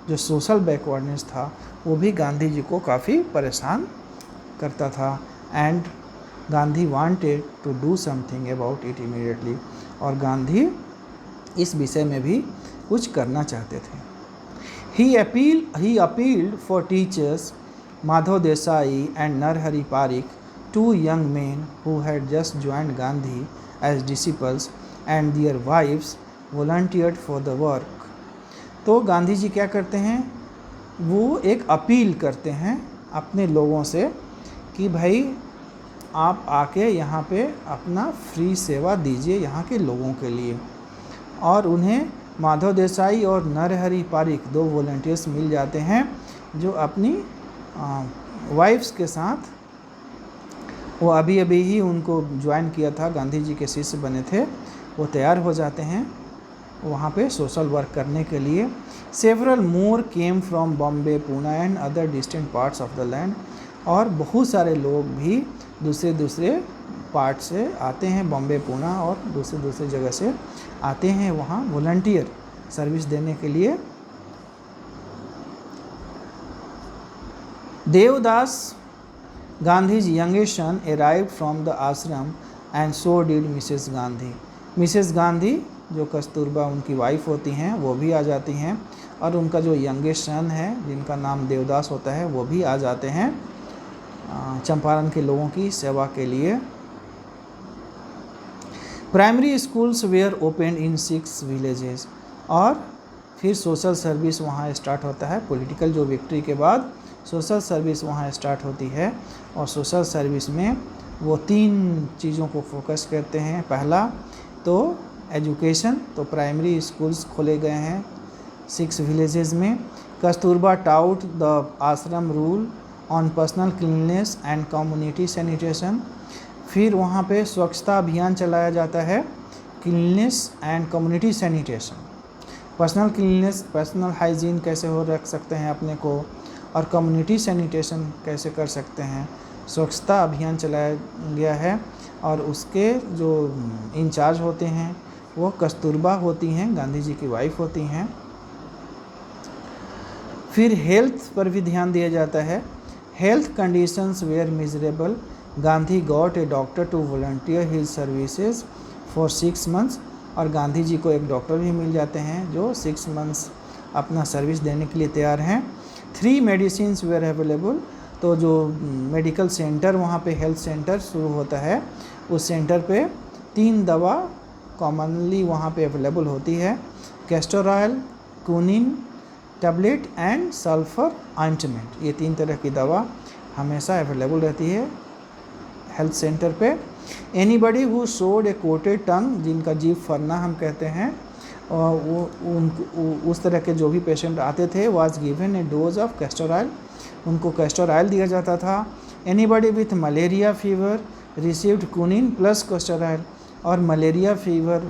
जो सोशल बैकवर्डनेस था, वो भी गांधी जी को काफ़ी परेशान करता था। And Gandhi wanted to do something about it immediately, और गांधी इस विषय में भी कुछ करना चाहते थे। He appealed for teachers Madhav Desai and Narhari Parikh, two young men who had just joined Gandhi as disciples, and their wives volunteered for the work. तो गांधी जी क्या करते हैं, वो एक अपील करते हैं अपने लोगों से कि भाई आप आके यहाँ पे अपना फ्री सेवा दीजिए यहाँ के लोगों के लिए। और उन्हें माधव देसाई और नरहरि पारिक, दो वॉलंटियर्स मिल जाते हैं जो अपनी वाइफ्स के साथ, वो अभी अभी ही उनको ज्वाइन किया था, गांधी जी के शिष्य बने थे, वो तैयार हो जाते हैं वहाँ पे सोशल वर्क करने के लिए। Several more came from Bombay, Poona and other distant parts of the land, और बहुत सारे लोग भी दूसरे पार्ट से आते हैं, बॉम्बे, पूना और दूसरे जगह से आते हैं वहाँ वॉलंटियर सर्विस देने के लिए। Devdas Gandhi's youngest son arrived from the ashram and so did mrs Gandhi. Mrs Gandhi जो कस्तूरबा उनकी वाइफ होती हैं वो भी आ जाती हैं, और उनका जो यंगेस्ट सन है जिनका नाम देवदास होता है वो भी आ जाते हैं चंपारण के लोगों की सेवा के लिए। Primary schools were open in 6 villages, और फिर सोशल सर्विस वहाँ स्टार्ट होता है। पॉलिटिकल जो विक्ट्री के बाद सोशल सर्विस वहाँ स्टार्ट होती है, और सोशल सर्विस में वो 3 चीज़ों को फोकस करते हैं। पहला तो एजुकेशन, तो प्राइमरी स्कूल्स खोले गए हैं 6 विलेजेस में। Kasturba taught the ashram rule on personal cleanliness and community sanitation. फिर वहाँ पे स्वच्छता अभियान चलाया जाता है, cleanliness and community sanitation. Personal cleanliness, personal hygiene कैसे हो रख सकते हैं अपने को, और कम्युनिटी सैनिटेशन कैसे कर सकते हैं, स्वच्छता अभियान चलाया गया है। और उसके जो इंचार्ज होते हैं वो कस्तूरबा होती हैं, गांधी जी की वाइफ होती हैं। फिर हेल्थ पर भी ध्यान दिया जाता है। Health conditions were miserable, Gandhi got a doctor to volunteer his services for 6 months. और गांधी जी को एक डॉक्टर भी मिल जाते हैं जो 6 मंथ्स अपना सर्विस देने के लिए तैयार हैं। 3 मेडिसिन्स वेयर अवेलेबल, तो जो मेडिकल सेंटर वहाँ पे हेल्थ सेंटर शुरू होता है, उस सेंटर पे 3 दवा कॉमनली वहाँ पे अवेलेबल होती है, castor oil, quinine tablet and sulphur ointment. ये 3 तरह की दवा हमेशा अवेलेबल रहती है हेल्थ सेंटर पे। Anybody who showed A coated टंग, जिनका जीभ फरना हम कहते हैं, और वो उस तरह के जो भी पेशेंट आते थे, was given A dose of castor oil, उनको कैस्टर ऑयल दिया जाता था। Anybody with malaria fever received quinine plus castor oil, और मलेरिया फीवर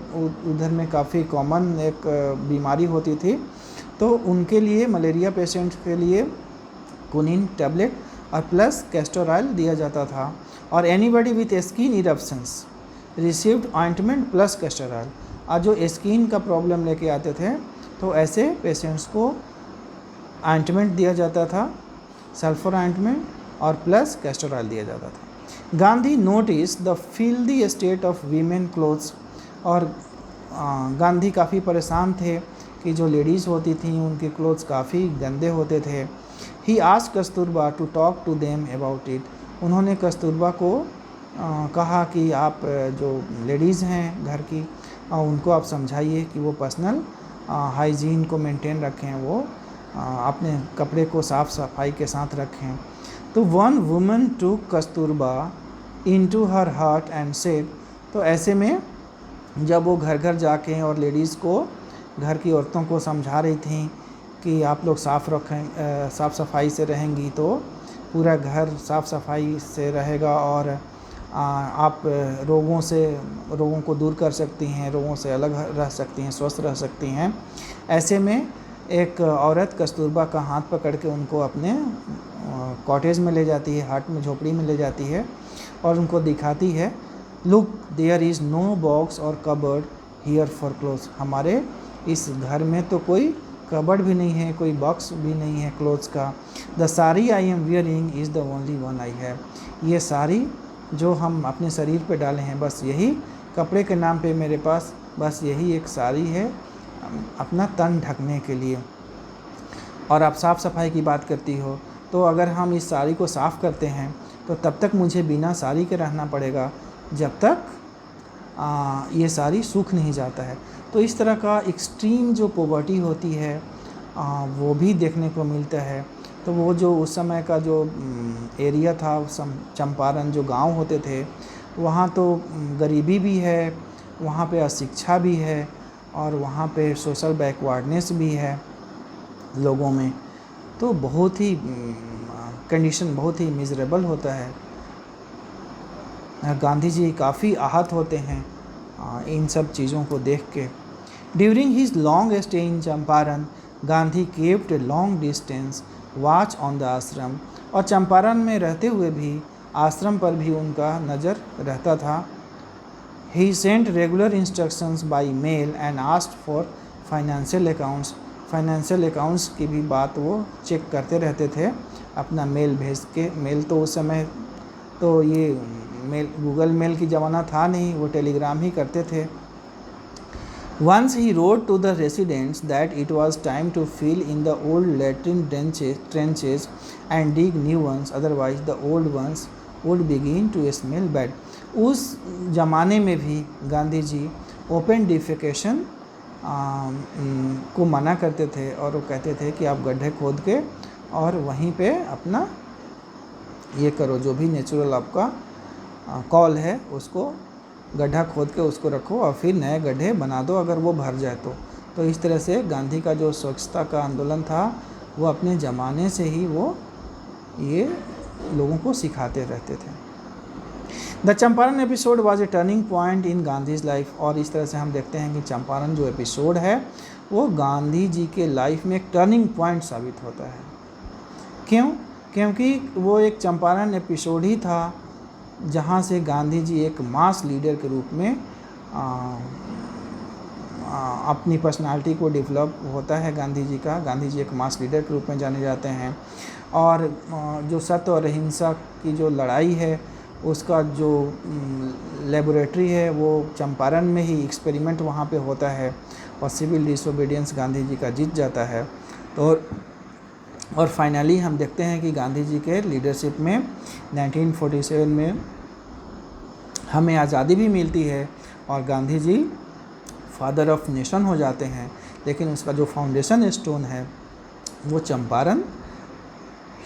उधर में काफ़ी कॉमन एक बीमारी होती थी, तो उनके लिए, मलेरिया पेशेंट के लिए क्विनिन टैबलेट और प्लस कैस्टर ऑयल दिया जाता था। और anybody with skin eruptions received ointment plus castor oil, और जो स्किन का प्रॉब्लम लेके आते थे तो ऐसे पेशेंट्स को ऑइंटमेंट दिया जाता था, सल्फर ऑइंटमेंट और प्लस कैस्टर ऑयल दिया जाता था। Gandhi notice the filthy state of women clothes, और गांधी काफ़ी परेशान थे कि जो लेडीज़ होती थी उनके क्लोथ्स काफ़ी गंदे होते थे। He asked Kasturba to talk to them about it, उन्होंने कस्तूरबा को कहा कि आप जो लेडीज़ हैं घर की, उनको आप समझाइए कि वो पर्सनल हाइजीन को मेंटेन रखें, वो अपने कपड़े को साफ़ सफाई के साथ रखें। तो one woman to Kasturba into her heart and said, तो ऐसे में जब वो घर घर जाके और लेडीज़ को, घर की औरतों को समझा रही थी कि आप लोग साफ़ रखें, साफ़ सफाई से रहेंगी तो पूरा घर साफ़ सफाई से रहेगा, और आप रोगों को दूर कर सकती हैं, रोगों से अलग रह सकती हैं, स्वस्थ रह सकती हैं। ऐसे में एक औरत कस्तूरबा का हाथ पकड़ के उनको अपने कॉटेज में ले जाती है, हाट में, झोपड़ी में ले जाती है, और उनको दिखाती है, look there is no box और कबर्ड हियर फॉर क्लोथ्स, हमारे इस घर में तो कोई कबर्ड भी नहीं है, कोई बॉक्स भी नहीं है क्लोथ्स का। The sari I am wearing is the only one I have, ये साड़ी जो हम अपने शरीर पे डाले हैं, बस यही कपड़े के नाम पे मेरे पास बस यही एक साड़ी है अपना तन ढकने के लिए। और आप साफ़ सफाई की बात करती हो, तो अगर हम इस साड़ी को साफ़ करते हैं तो तब तक मुझे बिना साड़ी के रहना पड़ेगा जब तक ये साड़ी सूख नहीं जाता है। तो इस तरह का एक्सट्रीम जो पॉवर्टी होती है वो भी देखने को मिलता है। तो वो जो उस समय का जो एरिया था, चंपारण जो गांव होते थे, वहाँ तो गरीबी भी है, वहाँ पे अशिक्षा भी है, और वहाँ पे सोशल बैकवर्डनेस भी है लोगों में। तो बहुत ही कंडीशन बहुत ही मिजरेबल होता है। गांधी जी काफ़ी आहत होते हैं इन सब चीज़ों को देख के। During his long stay in Champaran, Gandhi kept a long distance watch on the आश्रम, और चंपारण में रहते हुए भी आश्रम पर भी उनका नज़र रहता था। He sent regular instructions by mail and asked for financial accounts की भी बात वो चेक करते रहते थे अपना मेल भेज के। मेल तो उस समय तो ये मेल गूगल मेल की ज़माना था नहीं, वो टेलीग्राम ही करते थे। Once he wrote to the residents that it was time to fill in the old latrine trenches and dig new ones, otherwise the old ones would begin to smell bad. उस ज़माने में भी Gandhi ji open defecation को मना करते थे और वो कहते थे कि आप गड्ढे खोद के और वहीं पे अपना ये करो, जो भी नेचुरल आपका कॉल है उसको गड्ढा खोद के उसको रखो और फिर नए गड्ढे बना दो अगर वो भर जाए तो इस तरह से गांधी का जो स्वच्छता का आंदोलन था वो अपने ज़माने से ही वो ये लोगों को सिखाते रहते थे। The Champaran episode was a turning point in Gandhi's life. और इस तरह से हम देखते हैं कि चंपारण जो एपिसोड है वो गांधी जी के लाइफ में एक टर्निंग पॉइंट साबित होता है। क्यों? क्योंकि वो एक चंपारण एपिसोड ही था जहाँ से गांधी जी एक मास लीडर के रूप में अपनी पर्सनालिटी को डेवलप होता है गांधी जी का। गांधी जी एक मास लीडर के रूप में जाने जाते हैं और जो सत्य और अहिंसा की जो लड़ाई है उसका जो लेबोरेटरी है वो चंपारण में ही एक्सपेरिमेंट वहाँ पे होता है और सिविल डिसोबीडियंस गांधी जी का जीत जाता है। तो और फाइनली हम देखते हैं कि गांधी जी के लीडरशिप में 1947 में हमें आज़ादी भी मिलती है और गांधी जी फादर ऑफ नेशन हो जाते हैं। लेकिन उसका जो फाउंडेशन स्टोन है वो चंपारण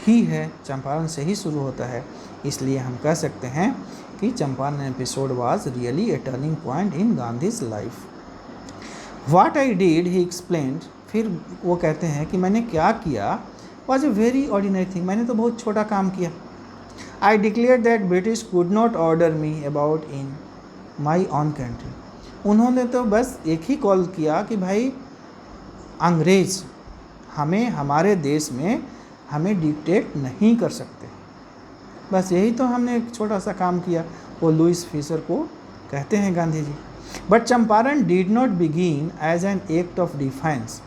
ही है, चंपारण से ही शुरू होता है। इसलिए हम कह सकते हैं कि Champaran episode was really a turning point in Gandhi's life. What I did he explained, फिर वो कहते हैं कि मैंने क्या किया, was a very ordinary thing, मैंने तो बहुत छोटा काम किया। I declare that British could not order me about in my on country. उन्होंने तो बस एक ही कॉल किया कि भाई अंग्रेज़ हमें हमारे देश में हमें डिक्टेट नहीं कर सकते, बस यही तो हमने एक छोटा सा काम किया। वो लुइस फीसर को कहते हैं Gandhi ji. But Champaran did not begin as an act of defence,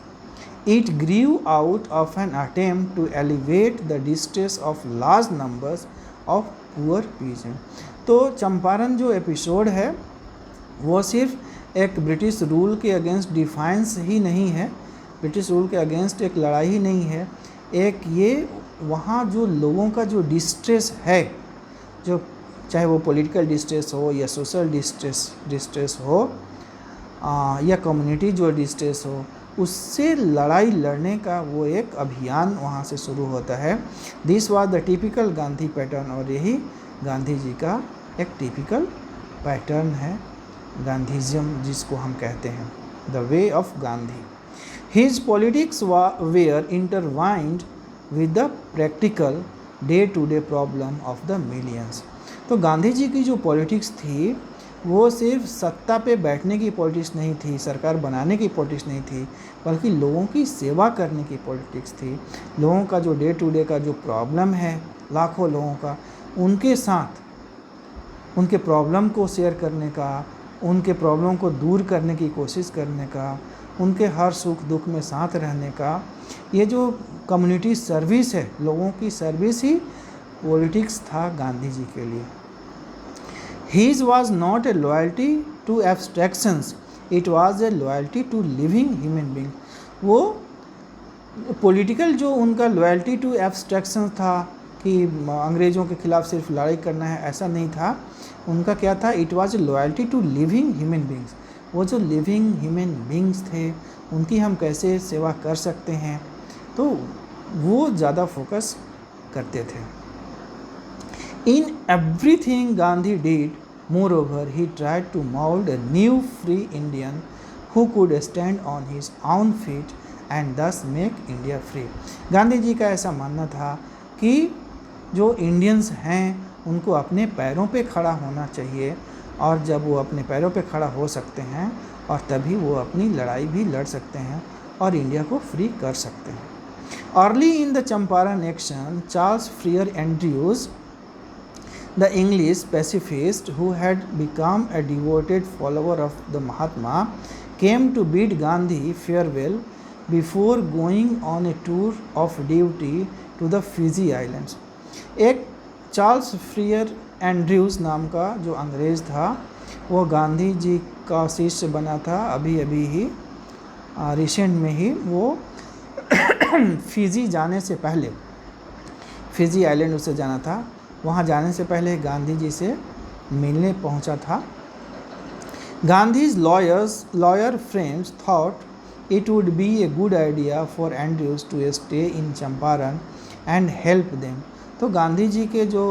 it grew out of an attempt to alleviate the distress of large numbers of poor peasants। तो चंपारण जो एपिसोड है वो सिर्फ एक ब्रिटिश रूल के अगेंस्ट डिफेंस ही नहीं है, ब्रिटिश रूल के अगेंस्ट एक लड़ाई ही नहीं है, एक ये वहाँ जो लोगों का जो डिस्ट्रेस है, जो चाहे वो पॉलिटिकल डिस्ट्रेस हो या सोशल डिस्ट्रेस हो या कम्युनिटी जो डिस्ट्रेस हो, उससे लड़ाई लड़ने का वो एक अभियान वहाँ से शुरू होता है। This was the typical Gandhi pattern, और यही गांधी जी का एक टिपिकल पैटर्न है, गांधीज़म जिसको हम कहते हैं, the way of Gandhi. His politics were intertwined with the practical day to day problem of the millions. तो गांधी जी की जो पॉलिटिक्स थी वो सिर्फ सत्ता पे बैठने की पॉलिटिक्स नहीं थी, सरकार बनाने की पॉलिटिक्स नहीं थी, बल्कि लोगों की सेवा करने की पॉलिटिक्स थी। लोगों का जो डे टू डे का जो प्रॉब्लम है लाखों लोगों का, उनके साथ उनके प्रॉब्लम को शेयर करने का, उनके प्रॉब्लम को दूर करने की कोशिश करने का, उनके हर सुख दुख में साथ रहने का, ये जो कम्युनिटी सर्विस है, लोगों की सर्विस ही पॉलिटिक्स था गांधी जी के लिए। His was not a loyalty to abstractions, it was a loyalty to living human being। वो पॉलिटिकल जो उनका लॉयल्टी टू एब्स्ट्रैक्शन था कि अंग्रेज़ों के ख़िलाफ़ सिर्फ लड़ाई करना है, ऐसा नहीं था। उनका क्या था, it was a loyalty to living human beings. वो जो लिविंग ह्यूमन बींग्स थे उनकी हम कैसे सेवा कर सकते हैं, तो वो ज़्यादा फोकस करते थे। In everything Gandhi did, moreover, he tried to mold a new free Indian who could stand on his own feet and thus make India free। Gandhi ji का ऐसा मानना था कि जो इंडियंस हैं उनको अपने पैरों पे खड़ा होना चाहिए, और जब वो अपने पैरों पे खड़ा हो सकते हैं और तभी वो अपनी लड़ाई भी लड़ सकते हैं और इंडिया को फ्री कर सकते हैं। Early in the Champaran action, Charles Freer Andrews, the English pacifist who had become a devoted follower of the Mahatma, came to bid Gandhi farewell before going on a tour of duty to the Fiji Islands. एक Charles फ्रियर Andrews नाम का जो अंग्रेज़ था वो गांधी जी का शिष्य बना था, अभी अभी ही रिसेंट में ही वो फिजी जाने से पहले, फिजी आइलैंड उसे जाना था, वहाँ जाने से पहले गांधी जी से मिलने पहुँचा था। Gandhi's lawyer friends thought it would be a good idea for Andrews to stay in Champaran and help them. तो गांधी जी के जो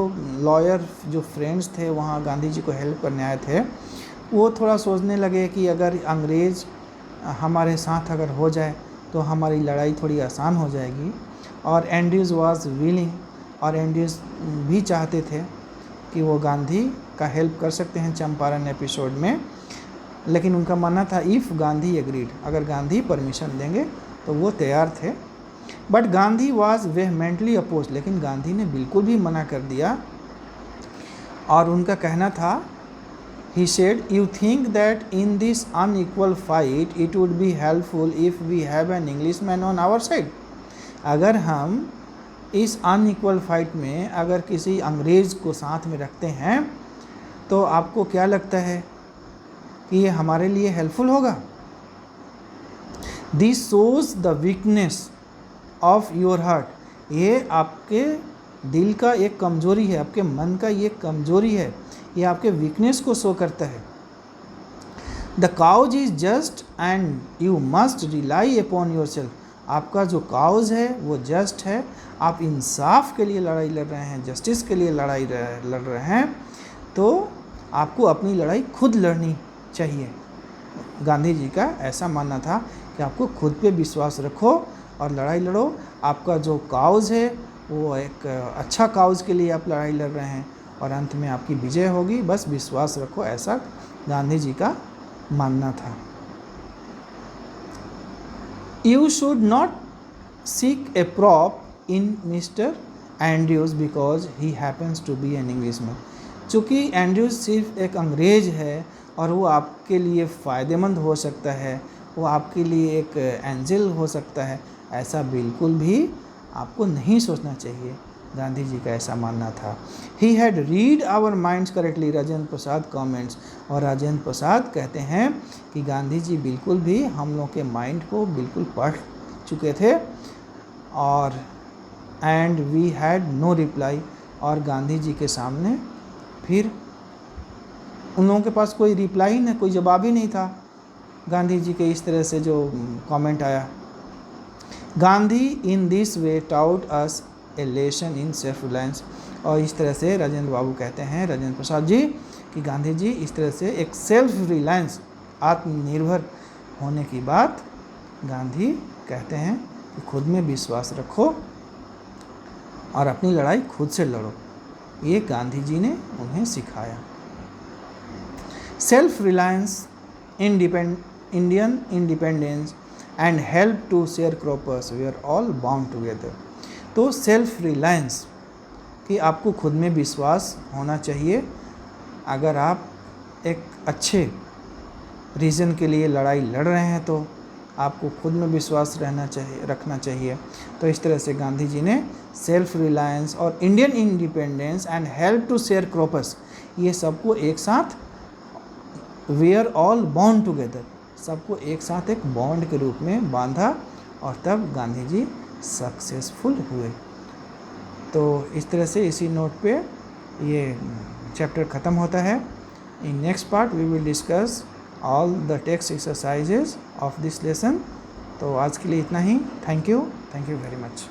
लॉयर जो फ्रेंड्स थे वहाँ गांधी जी को हेल्प करने आए थे, वो थोड़ा सोचने लगे कि अगर अंग्रेज़ हमारे साथ अगर हो जाए तो हमारी लड़ाई थोड़ी आसान हो जाएगी। और एंड्रयूज़ वाज विलिंग, और एंड्रयूज़ भी चाहते थे कि वो गांधी का हेल्प कर सकते हैं चंपारण एपिसोड में, लेकिन उनका मानना था इफ़ गांधी एग्रीड, अगर गांधी परमिशन देंगे तो वो तैयार थे। But Gandhi was vehemently oppose, लेकिन गांधी ने बिल्कुल भी मना कर दिया और उनका कहना था, he said, you think that in this unequal fight it would be helpful if we have an Englishman on our side. अगर हम इस अनइक्वल फाइट में अगर किसी अंग्रेज़ को साथ में रखते हैं तो आपको क्या लगता है कि ये हमारे लिए हेल्पफुल होगा? This shows the weakness of your heart, ये आपके दिल का एक कमज़ोरी है, आपके मन का ये कमज़ोरी है, ये आपके वीकनेस को शो करता है। The cause is just and you must rely upon yourself, आपका जो काउज है वो जस्ट है, आप इंसाफ के लिए लड़ाई लड़ रहे हैं, जस्टिस के लिए लड़ रहे हैं, तो आपको अपनी लड़ाई खुद लड़नी चाहिए। गांधी जी का ऐसा मानना था कि आपको खुद पे विश्वास रखो और लड़ाई लड़ो, आपका जो काउज है वो एक अच्छा काउज के लिए आप लड़ाई लड़ रहे हैं और अंत में आपकी विजय होगी, बस विश्वास रखो, ऐसा गांधी जी का मानना था। You should not seek a prop in mister Andrews because he happens to be an Englishman, चूँकि एंड्रयूज़ सिर्फ एक अंग्रेज है और वो आपके लिए फ़ायदेमंद हो सकता है, वो आपके लिए एक एंजल हो सकता है, ऐसा बिल्कुल भी आपको नहीं सोचना चाहिए। गांधी जी का ऐसा मानना था। He had read our minds correctly, Rajendra Prasad comments, और राजेंद्र प्रसाद कहते हैं कि गांधी जी बिल्कुल भी हम लोग के माइंड को बिल्कुल पढ़ चुके थे। और and we had no reply, और गांधी जी के सामने फिर उन लोगों के पास कोई रिप्लाई नहीं, कोई जवाब ही नहीं था गांधी जी के इस तरह से जो कमेंट आया। Gandhi in this way taut us A lesson in self reliance, और इस तरह से राजेंद्र बाबू कहते हैं, राजेंद्र प्रसाद जी, कि गांधी जी इस तरह से एक सेल्फ रिलायंस, आत्मनिर्भर होने की बात गांधी कहते हैं कि खुद में विश्वास रखो और अपनी लड़ाई खुद से लड़ो, ये गांधी जी ने उन्हें सिखाया। Self reliance, Indian independence and help to sharecroppers we are all bound together. तो सेल्फ रिलायंस कि आपको खुद में विश्वास होना चाहिए, अगर आप एक अच्छे रीज़न के लिए लड़ाई लड़ रहे हैं तो आपको खुद में विश्वास रखना चाहिए। तो इस तरह से गांधी जी ने सेल्फ रिलायंस और Indian independence and help to sharecroppers, ये सबको एक साथ, we are all bond together, सबको एक साथ एक बॉन्ड के रूप में बांधा, और तब गांधी जी सक्सेसफुल हुए। तो इस तरह से इसी नोट पे ये चैप्टर ख़त्म होता है। In next part we will discuss all the text exercises of this lesson. तो आज के लिए इतना ही। Thank you very much.